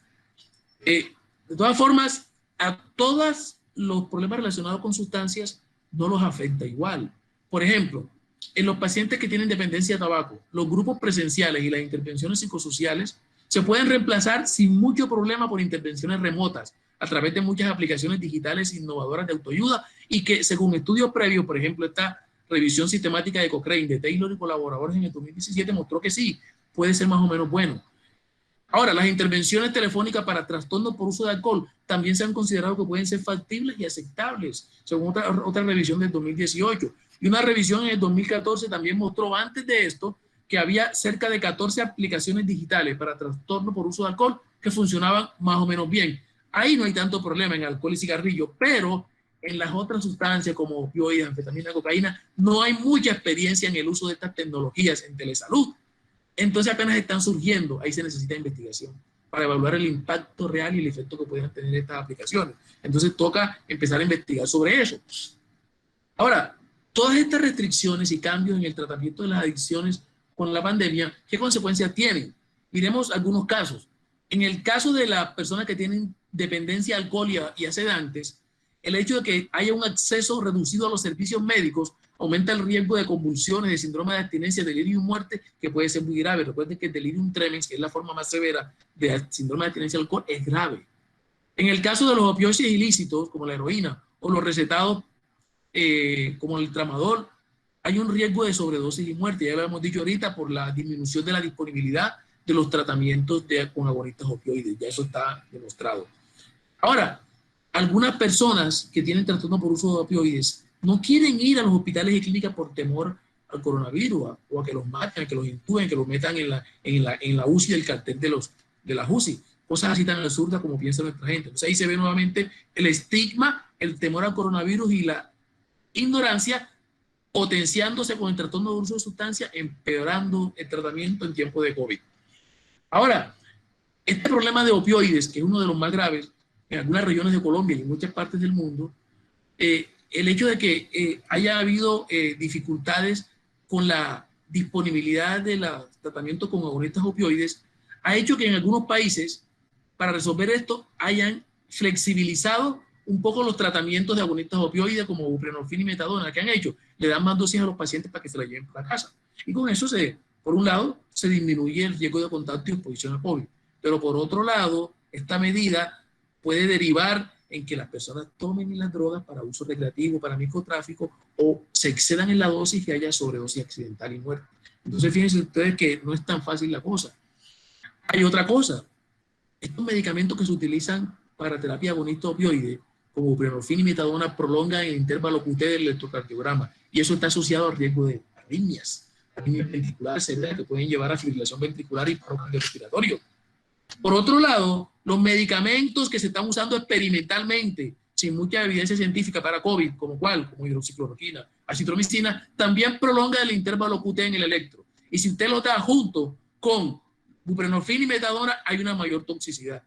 De todas formas, a todos los problemas relacionados con sustancias no los afecta igual. Por ejemplo, en los pacientes que tienen dependencia de tabaco, los grupos presenciales y las intervenciones psicosociales se pueden reemplazar sin mucho problema por intervenciones remotas a través de muchas aplicaciones digitales innovadoras de autoayuda y que según estudios previos, por ejemplo, esta revisión sistemática de Cochrane, de Taylor y colaboradores en el 2017 mostró que sí, puede ser más o menos bueno. Ahora, las intervenciones telefónicas para trastornos por uso de alcohol también se han considerado que pueden ser factibles y aceptables, según otra revisión del 2018. Y una revisión en el 2014 también mostró antes de esto que había cerca de 14 aplicaciones digitales para trastornos por uso de alcohol que funcionaban más o menos bien. Ahí no hay tanto problema en alcohol y cigarrillo, pero en las otras sustancias como opioides, anfetamina, cocaína, no hay mucha experiencia en el uso de estas tecnologías en telesalud. Entonces apenas están surgiendo, ahí se necesita investigación para evaluar el impacto real y el efecto que pueden tener estas aplicaciones. Entonces toca empezar a investigar sobre eso. Ahora, todas estas restricciones y cambios en el tratamiento de las adicciones con la pandemia, ¿qué consecuencias tienen? Miremos algunos casos. En el caso de las personas que tienen dependencia alcohólica y a sedantes, el hecho de que haya un acceso reducido a los servicios médicos aumenta el riesgo de convulsiones, de síndrome de abstinencia, delirium y muerte, que puede ser muy grave. Recuerden que el delirium tremens, que es la forma más severa de síndrome de abstinencia al alcohol, es grave. En el caso de los opioides ilícitos, como la heroína, o los recetados como el tramadol, hay un riesgo de sobredosis y muerte. Ya lo hemos dicho ahorita por la disminución de la disponibilidad de los tratamientos con agonistas opioides. Ya eso está demostrado. Ahora, algunas personas que tienen trastorno por uso de opioides no quieren ir a los hospitales y clínicas por temor al coronavirus o a que los maten, a que los intuben, que los metan en la UCI del cartel de las UCI. Cosas así tan absurdas como piensa nuestra gente. Entonces ahí se ve nuevamente el estigma, el temor al coronavirus y la ignorancia potenciándose con el trastorno de uso de sustancias, empeorando el tratamiento en tiempo de COVID. Ahora, este problema de opioides, que es uno de los más graves en algunas regiones de Colombia y en muchas partes del mundo, el hecho de que haya habido dificultades con la disponibilidad de los tratamientos con agonistas opioides ha hecho que en algunos países, para resolver esto, hayan flexibilizado un poco los tratamientos de agonistas opioides como buprenorfina y metadona. ¿Qué han hecho? Le dan más dosis a los pacientes para que se la lleven para casa. Y con eso, por un lado, se disminuye el riesgo de contacto y exposición a COVID. Pero por otro lado, esta medida puede derivar en que las personas tomen las drogas para uso recreativo, para microtráfico, o se excedan en la dosis y haya sobredosis accidental y muerte. Entonces, fíjense ustedes que no es tan fácil la cosa. Hay otra cosa. Estos medicamentos que se utilizan para terapia agonista opioide, como buprenorfina y metadona, prolongan el intervalo QT del electrocardiograma, y eso está asociado al riesgo de arritmias ventriculares severas que pueden llevar a fibrilación ventricular y paro cardiorrespiratorio. Por otro lado, los medicamentos que se están usando experimentalmente, sin mucha evidencia científica para COVID, como hidroxicloroquina, acitromicina, también prolonga el intervalo QT en el electro. Y si usted lo da junto con buprenorfina y metadona, hay una mayor toxicidad.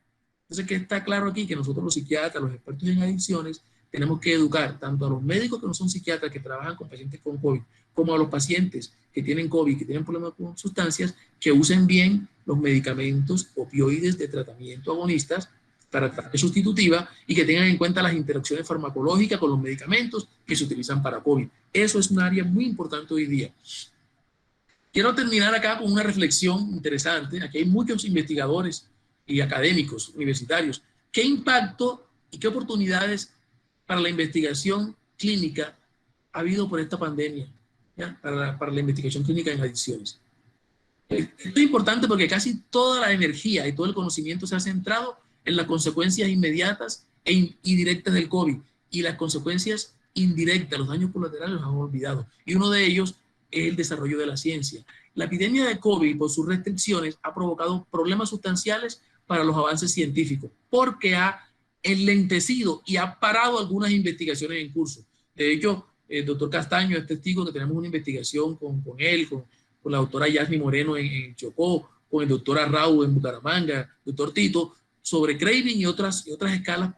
Entonces, ¿qué está claro aquí? Que nosotros los psiquiatras, los expertos en adicciones, tenemos que educar tanto a los médicos que no son psiquiatras, que trabajan con pacientes con COVID, como a los pacientes que tienen COVID, que tienen problemas con sustancias, que usen bien los medicamentos opioides de tratamiento agonistas para terapia sustitutiva y que tengan en cuenta las interacciones farmacológicas con los medicamentos que se utilizan para COVID. Eso es un área muy importante hoy día. Quiero terminar acá con una reflexión interesante. Aquí hay muchos investigadores y académicos universitarios. ¿Qué impacto y qué oportunidades para la investigación clínica ha habido por esta pandemia, ¿ya? Para la investigación clínica en adicciones? Esto es importante porque casi toda la energía y todo el conocimiento se ha centrado en las consecuencias inmediatas y directas del COVID, y las consecuencias indirectas, los daños colaterales, los han olvidado. Y uno de ellos es el desarrollo de la ciencia. La epidemia de COVID, por sus restricciones, ha provocado problemas sustanciales para los avances científicos, porque ha enlentecido y ha parado algunas investigaciones en curso. De hecho, el doctor Castaño es testigo que tenemos una investigación con él, con la doctora Yasmi Moreno en Chocó, con el doctor Arrau en Bucaramanga, doctor Tito, sobre craving y otras escalas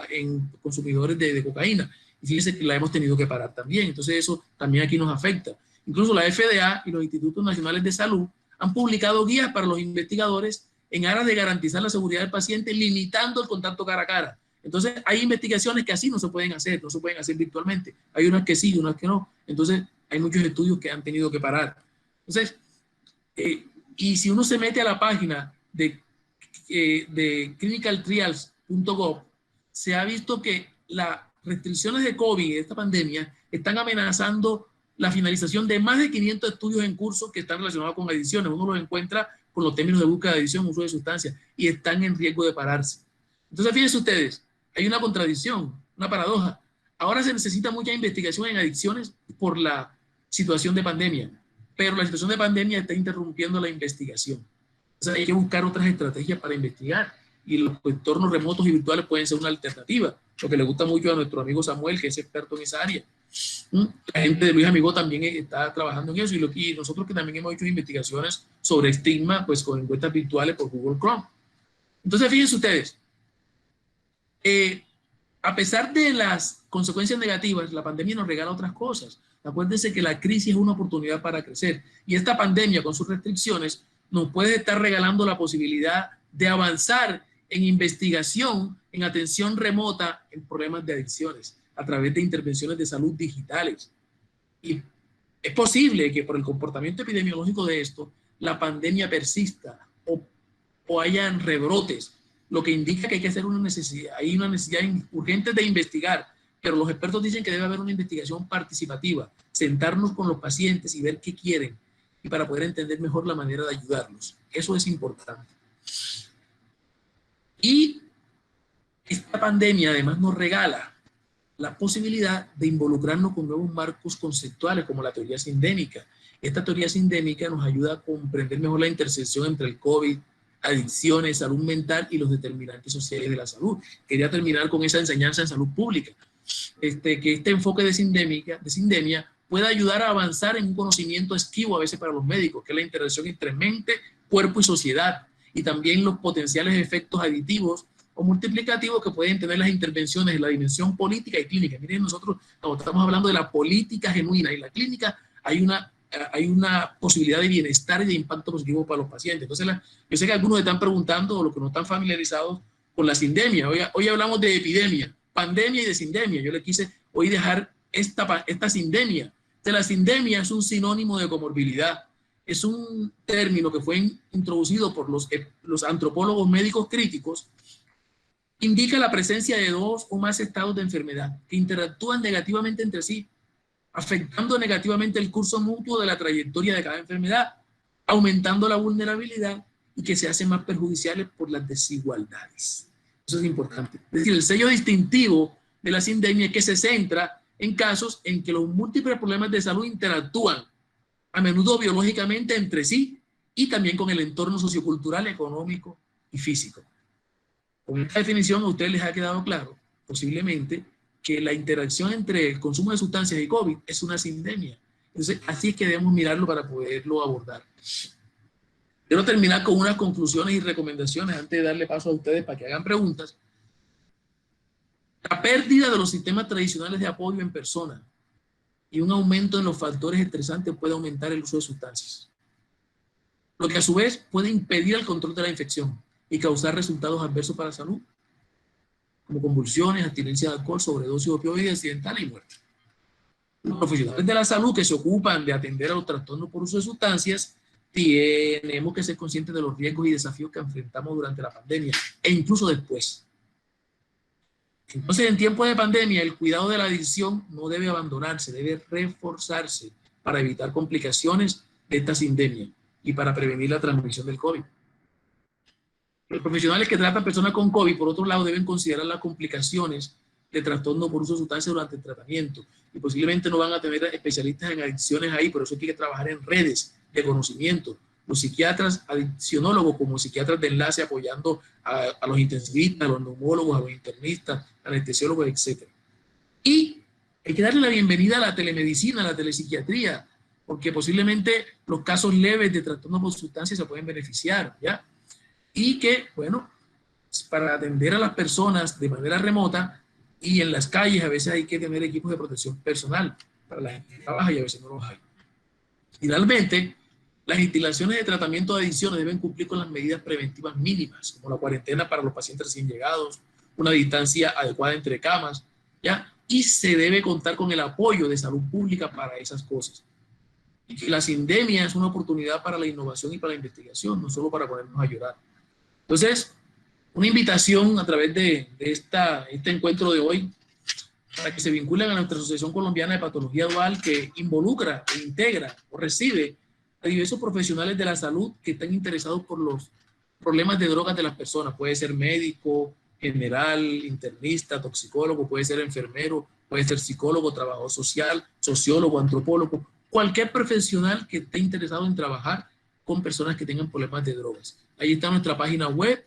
en consumidores de cocaína. Y fíjense que la hemos tenido que parar también. Entonces eso también aquí nos afecta. Incluso la FDA y los Institutos Nacionales de Salud han publicado guías para los investigadores en aras de garantizar la seguridad del paciente, limitando el contacto cara a cara. Entonces hay investigaciones que así no se pueden hacer, no se pueden hacer virtualmente. Hay unas que sí, unas que no. Entonces hay muchos estudios que han tenido que parar. Entonces, y si uno se mete a la página de clinicaltrials.gov, se ha visto que las restricciones de COVID, de esta pandemia, están amenazando la finalización de más de 500 estudios en curso que están relacionados con adicciones. Uno los encuentra con los términos de búsqueda de adicción, uso de sustancias, y están en riesgo de pararse. Entonces, fíjense ustedes, hay una contradicción, una paradoja. Ahora se necesita mucha investigación en adicciones por la situación de pandemia, pero la situación de pandemia está interrumpiendo la investigación. Entonces hay que buscar otras estrategias para investigar, y los entornos remotos y virtuales pueden ser una alternativa, lo que le gusta mucho a nuestro amigo Samuel, que es experto en esa área. La gente de Luis Amigo también está trabajando en eso, y nosotros que también hemos hecho investigaciones sobre estigma, pues con encuestas virtuales por Google Chrome. Entonces fíjense ustedes, a pesar de las consecuencias negativas, la pandemia nos regala otras cosas. Acuérdense que la crisis es una oportunidad para crecer. Y esta pandemia, con sus restricciones, nos puede estar regalando la posibilidad de avanzar en investigación, en atención remota, en problemas de adicciones, a través de intervenciones de salud digitales. Y es posible que por el comportamiento epidemiológico de esto, la pandemia persista o hayan rebrotes, lo que indica que hay que hacer hay una necesidad urgente de investigar, pero los expertos dicen que debe haber una investigación participativa, sentarnos con los pacientes y ver qué quieren, y para poder entender mejor la manera de ayudarlos. Eso es importante. Y esta pandemia además nos regala la posibilidad de involucrarnos con nuevos marcos conceptuales como la teoría sindémica. Esta teoría sindémica nos ayuda a comprender mejor la intersección entre el COVID, adicciones, salud mental y los determinantes sociales de la salud. Quería terminar con esa enseñanza en salud pública. Que este enfoque de sindemia pueda ayudar a avanzar en un conocimiento esquivo a veces para los médicos, que es la interacción entre mente, cuerpo y sociedad, y también los potenciales efectos aditivos o multiplicativos que pueden tener las intervenciones en la dimensión política y clínica. Miren, nosotros estamos hablando de la política genuina, y en la clínica hay una posibilidad de bienestar y de impacto positivo para los pacientes. Entonces, yo sé que algunos están preguntando, o los que no están familiarizados con la sindemia. Hoy hablamos de epidemia, pandemia y de sindemia. Yo le quise hoy dejar esta sindemia. La sindemia es un sinónimo de comorbilidad. Es un término que fue introducido por los antropólogos médicos críticos. Indica la presencia de dos o más estados de enfermedad que interactúan negativamente entre sí, afectando negativamente el curso mutuo de la trayectoria de cada enfermedad, aumentando la vulnerabilidad y que se hacen más perjudiciales por las desigualdades. Eso es importante. Es decir, el sello distintivo de la sindemia es que se centra en casos en que los múltiples problemas de salud interactúan, a menudo biológicamente entre sí, y también con el entorno sociocultural, económico y físico. Con esta definición a ustedes les ha quedado claro, posiblemente, que la interacción entre el consumo de sustancias y COVID es una sindemia. Entonces, así es que debemos mirarlo para poderlo abordar. Quiero terminar con unas conclusiones y recomendaciones antes de darle paso a ustedes para que hagan preguntas. La pérdida de los sistemas tradicionales de apoyo en persona y un aumento en los factores estresantes puede aumentar el uso de sustancias, lo que a su vez puede impedir el control de la infección y causar resultados adversos para la salud, como convulsiones, abstinencia de alcohol, sobredosis de opioides, accidentales y muerte. Los profesionales de la salud que se ocupan de atender a los trastornos por uso de sustancias tenemos que ser conscientes de los riesgos y desafíos que enfrentamos durante la pandemia e incluso después. Entonces, en tiempos de pandemia, el cuidado de la adicción no debe abandonarse, debe reforzarse para evitar complicaciones de esta sindemia y para prevenir la transmisión del COVID. Los profesionales que tratan personas con COVID, por otro lado, deben considerar las complicaciones de trastorno por uso de sustancias durante el tratamiento, y posiblemente no van a tener especialistas en adicciones ahí, por eso hay que trabajar en redes de conocimiento. Los psiquiatras adiccionólogos como psiquiatras de enlace apoyando a los intensivistas, a los neumólogos, a los internistas, anestesiólogos, etc. Y hay que darle la bienvenida a la telemedicina, a la telepsiquiatría, porque posiblemente los casos leves de trastorno por sustancias se pueden beneficiar, ¿ya? Y que, bueno, para atender a las personas de manera remota y en las calles a veces hay que tener equipos de protección personal para la gente que trabaja y a veces no los hay. Finalmente, las instalaciones de tratamiento de adicciones deben cumplir con las medidas preventivas mínimas, como la cuarentena para los pacientes recién llegados, una distancia adecuada entre camas, ¿ya? Y se debe contar con el apoyo de salud pública para esas cosas. Y que la sindemia es una oportunidad para la innovación y para la investigación, no solo para ponernos a llorar. Entonces, una invitación a través de este encuentro de hoy para que se vinculen a nuestra Asociación Colombiana de Patología Dual, que involucra e integra o recibe a diversos profesionales de la salud que están interesados por los problemas de drogas de las personas. Puede ser médico, general, internista, toxicólogo, puede ser enfermero, puede ser psicólogo, trabajador social, sociólogo, antropólogo, cualquier profesional que esté interesado en trabajar con personas que tengan problemas de drogas. Ahí está nuestra página web.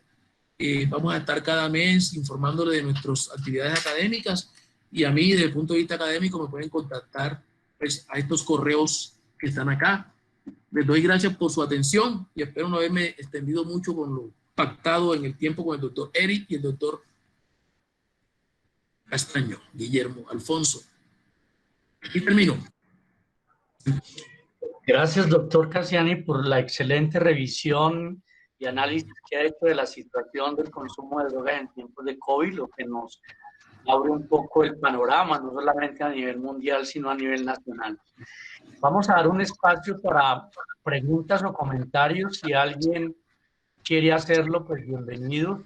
Vamos a estar cada mes informándole de nuestras actividades académicas, y a mí desde el punto de vista académico me pueden contactar pues, a estos correos que están acá. Les doy gracias por su atención y espero no haberme extendido mucho con lo pactado en el tiempo con el doctor Eric y el doctor Castaño, Guillermo, Alfonso. Aquí termino. Gracias, doctor Cassiani, por la excelente revisión y análisis que ha hecho de la situación del consumo de drogas en tiempos de COVID, lo que nos abre un poco el panorama, no solamente a nivel mundial, sino a nivel nacional. Vamos a dar un espacio para preguntas o comentarios. Si alguien quiere hacerlo, pues bienvenido.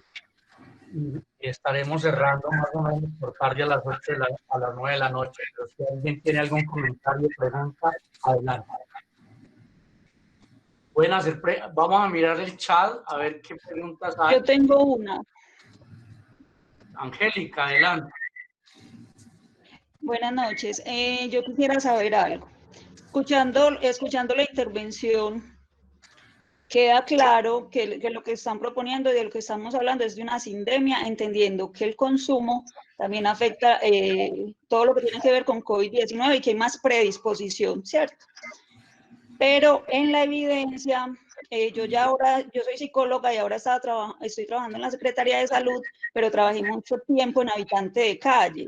Y estaremos cerrando más o menos por tarde a las 8 a las 9 de la noche. Pero si alguien tiene algún comentario o pregunta, adelante. Pueden hacer, vamos a mirar el chat a ver qué preguntas hay. Yo tengo una. Angélica, adelante. Buenas noches. Yo quisiera saber algo. Escuchando la intervención, queda claro que lo que están proponiendo y de lo que estamos hablando es de una sindemia, entendiendo que el consumo también afecta todo lo que tiene que ver con COVID-19 y que hay más predisposición, ¿cierto? Pero en la evidencia, yo soy psicóloga y ahora estoy trabajando en la Secretaría de Salud, pero trabajé mucho tiempo en habitante de calle.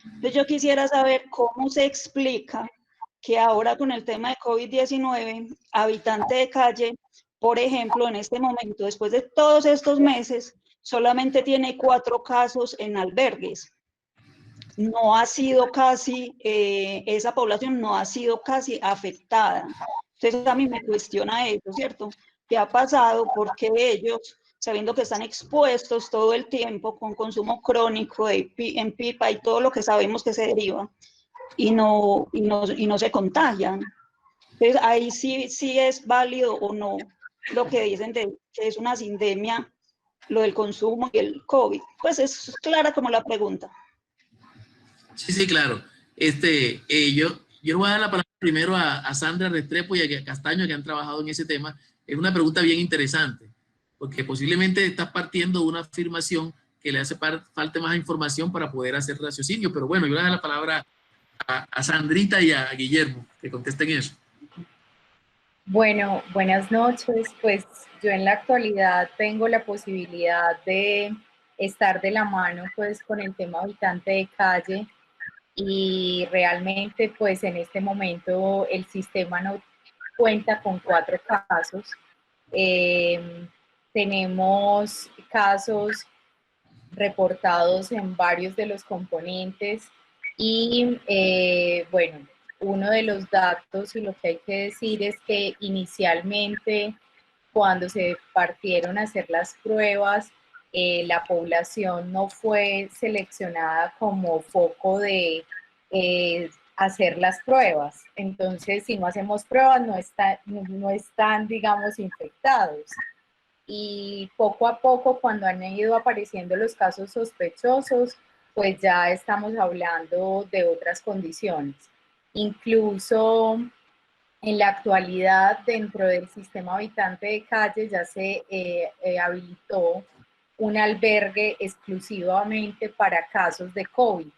Entonces yo quisiera saber cómo se explica que ahora con el tema de COVID-19, habitante de calle, por ejemplo, en este momento, después de todos estos meses, solamente tiene 4 casos en albergues. No ha sido casi, esa población no ha sido casi afectada. Entonces a mí me cuestiona eso, ¿cierto? ¿Qué ha pasado? ¿Por qué ellos, sabiendo que están expuestos todo el tiempo con consumo crónico en pipa y todo lo que sabemos que se deriva, y no se contagian? Entonces ahí sí es válido o no lo que dicen de que es una sindemia, lo del consumo y el COVID. Pues es clara como la pregunta. Sí, claro. Yo le voy a dar la palabra primero a Sandra Restrepo y a Castaño, que han trabajado en ese tema. Es una pregunta bien interesante, porque posiblemente estás partiendo de una afirmación que le hace falta más información para poder hacer raciocinio. Pero bueno, yo le voy a dar la palabra a Sandrita y a Guillermo, que contesten eso. Bueno, buenas noches. Pues yo en la actualidad tengo la posibilidad de estar de la mano pues con el tema habitante de calle, y realmente pues en este momento el sistema no cuenta con 4 casos. Tenemos casos reportados en varios de los componentes y bueno, uno de los datos y lo que hay que decir es que inicialmente cuando se partieron a hacer las pruebas, la población no fue seleccionada como foco de hacer las pruebas. Entonces, si no hacemos pruebas, no están, digamos, infectados. Y poco a poco, cuando han ido apareciendo los casos sospechosos, pues ya estamos hablando de otras condiciones. Incluso en la actualidad, dentro del sistema habitante de calle, ya se habilitó un albergue exclusivamente para casos de COVID,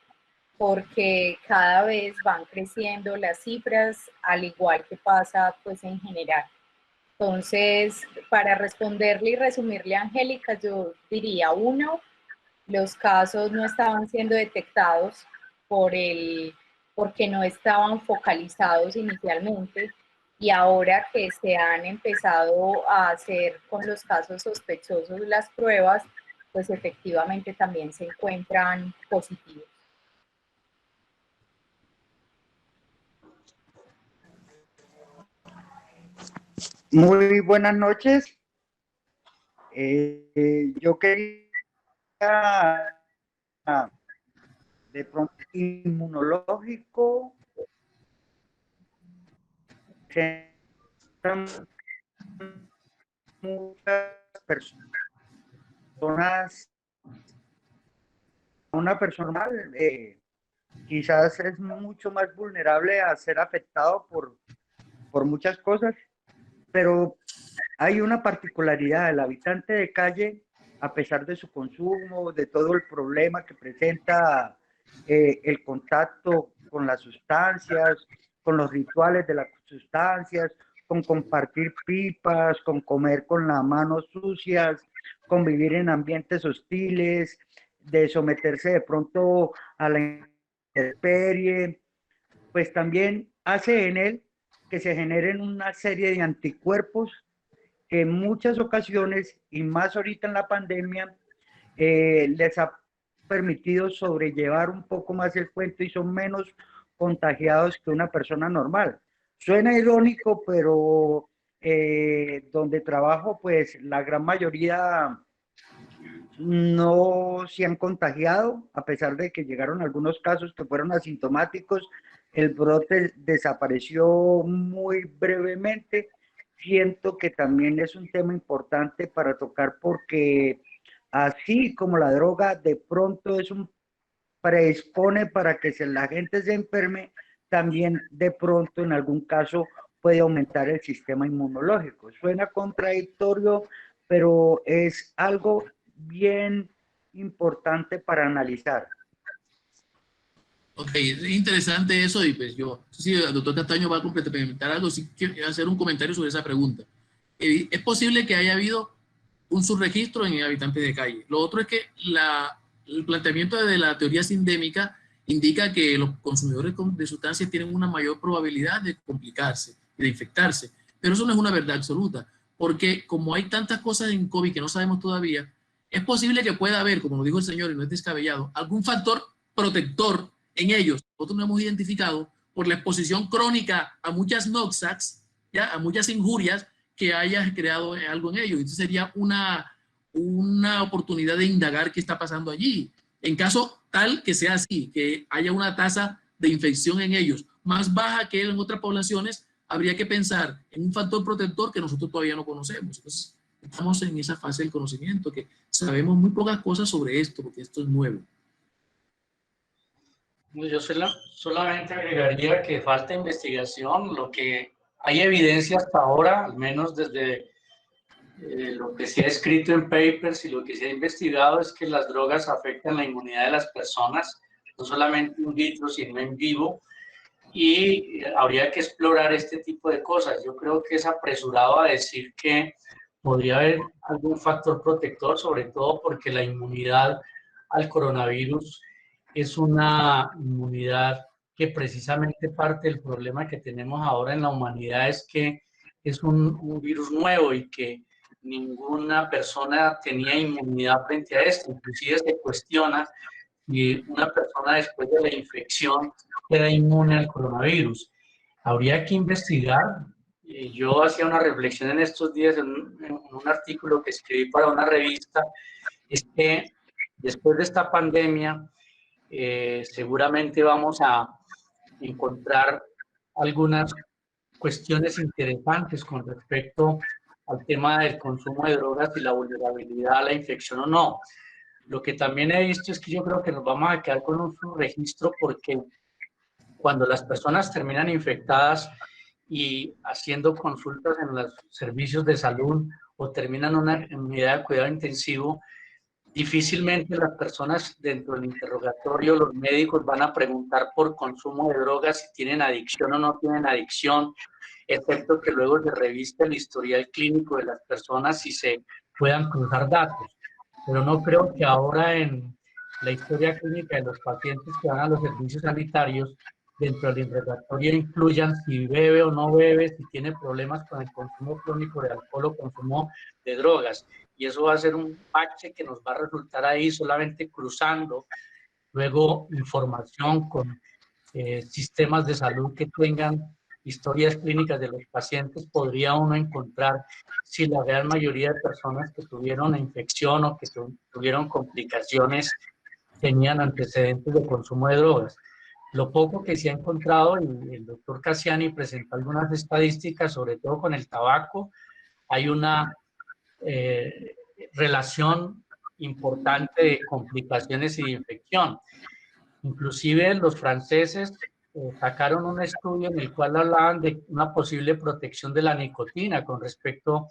porque cada vez van creciendo las cifras, al igual que pasa pues en general. Entonces, para responderle y resumirle a Angélica, yo diría, 1, los casos no estaban siendo detectados porque no estaban focalizados inicialmente, y ahora que se han empezado a hacer con los casos sospechosos las pruebas, pues efectivamente también se encuentran positivos. Muy buenas noches. Yo quería de pronto inmunológico, muchas personas, una persona quizás es mucho más vulnerable a ser afectado por muchas cosas, pero hay una particularidad: el habitante de calle, a pesar de su consumo, de todo el problema que presenta el contacto con las sustancias, con los rituales de las sustancias, con compartir pipas, con comer con las manos sucias, con vivir en ambientes hostiles, de someterse de pronto a la intemperie, pues también hace en él que se generen una serie de anticuerpos que en muchas ocasiones, y más ahorita en la pandemia, les ha permitido sobrellevar un poco más el cuento y son menos contagiados que una persona normal. Suena irónico, pero donde trabajo, pues la gran mayoría no se han contagiado, a pesar de que llegaron algunos casos que fueron asintomáticos. El brote desapareció muy brevemente. Siento que también es un tema importante para tocar porque así como la droga de pronto predispone para que la gente se enferme, también de pronto en algún caso puede aumentar el sistema inmunológico. Suena contradictorio, pero es algo bien importante para analizar. Ok, es interesante eso y pues yo, sí, el doctor Castaño va a complementar algo, sí quiero hacer un comentario sobre esa pregunta. Es posible que haya habido un subregistro en habitantes de calle. Lo otro es que el planteamiento de la teoría sindémica indica que los consumidores de sustancias tienen una mayor probabilidad de complicarse y de infectarse, pero eso no es una verdad absoluta, porque como hay tantas cosas en COVID que no sabemos todavía, es posible que pueda haber, como lo dijo el señor y no es descabellado, algún factor protector en ellos. Nosotros no hemos identificado por la exposición crónica a muchas noxacs, ¿ya? A muchas injurias que haya creado algo en ellos. Entonces sería una oportunidad de indagar qué está pasando allí. En caso tal que sea así, que haya una tasa de infección en ellos más baja que en otras poblaciones, habría que pensar en un factor protector que nosotros todavía no conocemos. Entonces, estamos en esa fase del conocimiento, que sabemos muy pocas cosas sobre esto, porque esto es nuevo. Yo solamente agregaría que falta investigación. Lo que hay evidencia hasta ahora, al menos desde lo que se ha escrito en papers y lo que se ha investigado, es que las drogas afectan la inmunidad de las personas, no solamente in vitro, sino en vivo, y habría que explorar este tipo de cosas. Yo creo que es apresurado a decir que podría haber algún factor protector, sobre todo porque la inmunidad al coronavirus es una inmunidad que precisamente parte del problema que tenemos ahora en la humanidad es que es un virus nuevo y que ninguna persona tenía inmunidad frente a esto. Inclusive se cuestiona si una persona después de la infección queda inmune al coronavirus. Habría que investigar. Yo hacía una reflexión en estos días en un artículo que escribí para una revista, es que después de esta pandemia seguramente vamos a encontrar algunas cuestiones interesantes con respecto al tema del consumo de drogas y la vulnerabilidad a la infección o no. Lo que también he visto es que yo creo que nos vamos a quedar con un registro porque cuando las personas terminan infectadas y haciendo consultas en los servicios de salud o terminan una unidad de cuidado intensivo, difícilmente las personas dentro del interrogatorio, los médicos van a preguntar por consumo de drogas, si tienen adicción o no tienen adicción, excepto que luego se reviste el historial clínico de las personas y se puedan cruzar datos. Pero no creo que ahora en la historia clínica de los pacientes que van a los servicios sanitarios, dentro del interrogatorio incluyan si bebe o no bebe, si tiene problemas con el consumo crónico de alcohol o consumo de drogas. Y eso va a ser un bache que nos va a resultar ahí solamente cruzando luego información con sistemas de salud que tengan historias clínicas de los pacientes, podría uno encontrar si la gran mayoría de personas que tuvieron infección o que tuvieron complicaciones tenían antecedentes de consumo de drogas. Lo poco que se ha encontrado, y el doctor Cassiani presentó algunas estadísticas, sobre todo con el tabaco, hay una relación importante de complicaciones y de infección. Inclusive los franceses sacaron un estudio en el cual hablaban de una posible protección de la nicotina con respecto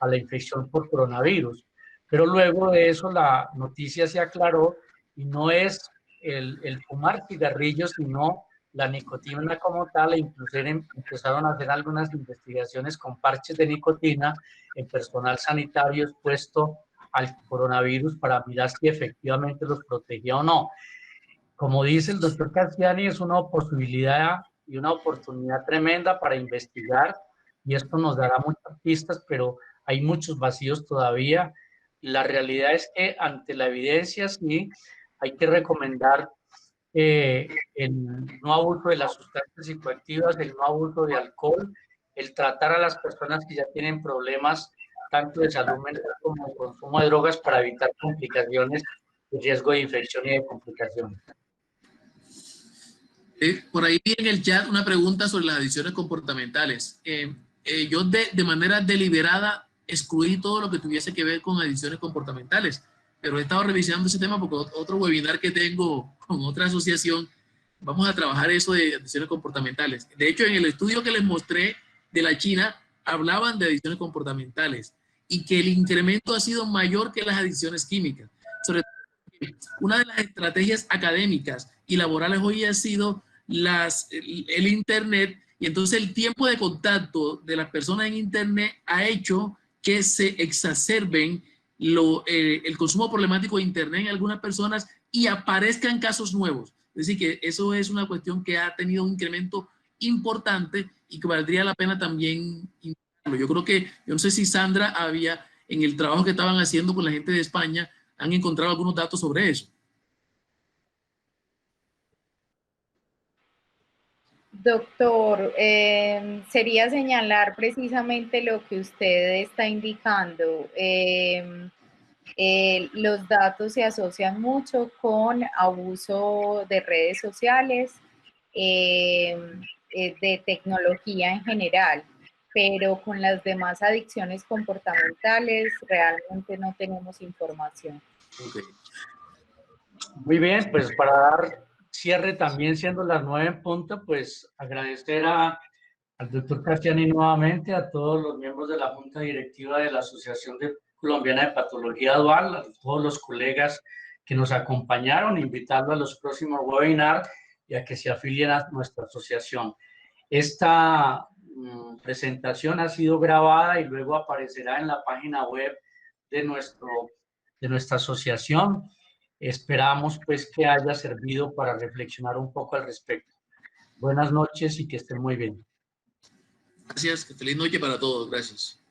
a la infección por coronavirus. Pero luego de eso la noticia se aclaró y no es el fumar cigarrillos, sino la nicotina como tal, e incluso empezaron a hacer algunas investigaciones con parches de nicotina en personal sanitario expuesto al coronavirus para mirar si efectivamente los protegía o no. Como dice el doctor Cassiani, es una posibilidad y una oportunidad tremenda para investigar, y esto nos dará muchas pistas, pero hay muchos vacíos todavía. La realidad es que ante la evidencia sí hay que recomendar el no abuso de las sustancias psicoactivas, el no abuso de alcohol, el tratar a las personas que ya tienen problemas tanto de salud mental como de consumo de drogas para evitar complicaciones, de riesgo de infección y de complicaciones. Por ahí vi en el chat una pregunta sobre las adicciones comportamentales. Yo de manera deliberada excluí todo lo que tuviese que ver con adicciones comportamentales, pero he estado revisando ese tema porque otro webinar que tengo con otra asociación, vamos a trabajar eso de adicciones comportamentales. De hecho, en el estudio que les mostré de la China, hablaban de adicciones comportamentales y que el incremento ha sido mayor que las adicciones químicas. Sobre todo, una de las estrategias académicas y laborales hoy ha sido el Internet, y entonces el tiempo de contacto de las personas en Internet ha hecho que se exacerben el consumo problemático de Internet en algunas personas y aparezcan casos nuevos. Es decir, que eso es una cuestión que ha tenido un incremento importante y que valdría la pena también intentarlo. Yo creo que, yo no sé si Sandra había, en el trabajo que estaban haciendo con la gente de España, han encontrado algunos datos sobre eso. Doctor, sería señalar precisamente lo que usted está indicando. Los datos se asocian mucho con abuso de redes sociales, de tecnología en general, pero con las demás adicciones comportamentales realmente no tenemos información. Okay. Muy bien, pues para dar cierre también siendo las 9 en punto, pues agradecer al doctor Castiani nuevamente, a todos los miembros de la Junta Directiva de la Asociación Colombiana de Patología Dual, a todos los colegas que nos acompañaron, invitarlos a los próximos webinars y a que se afilien a nuestra asociación. Esta presentación ha sido grabada y luego aparecerá en la página web de nuestra asociación. Esperamos pues que haya servido para reflexionar un poco al respecto. Buenas noches y que estén muy bien. Gracias, feliz noche para todos, gracias.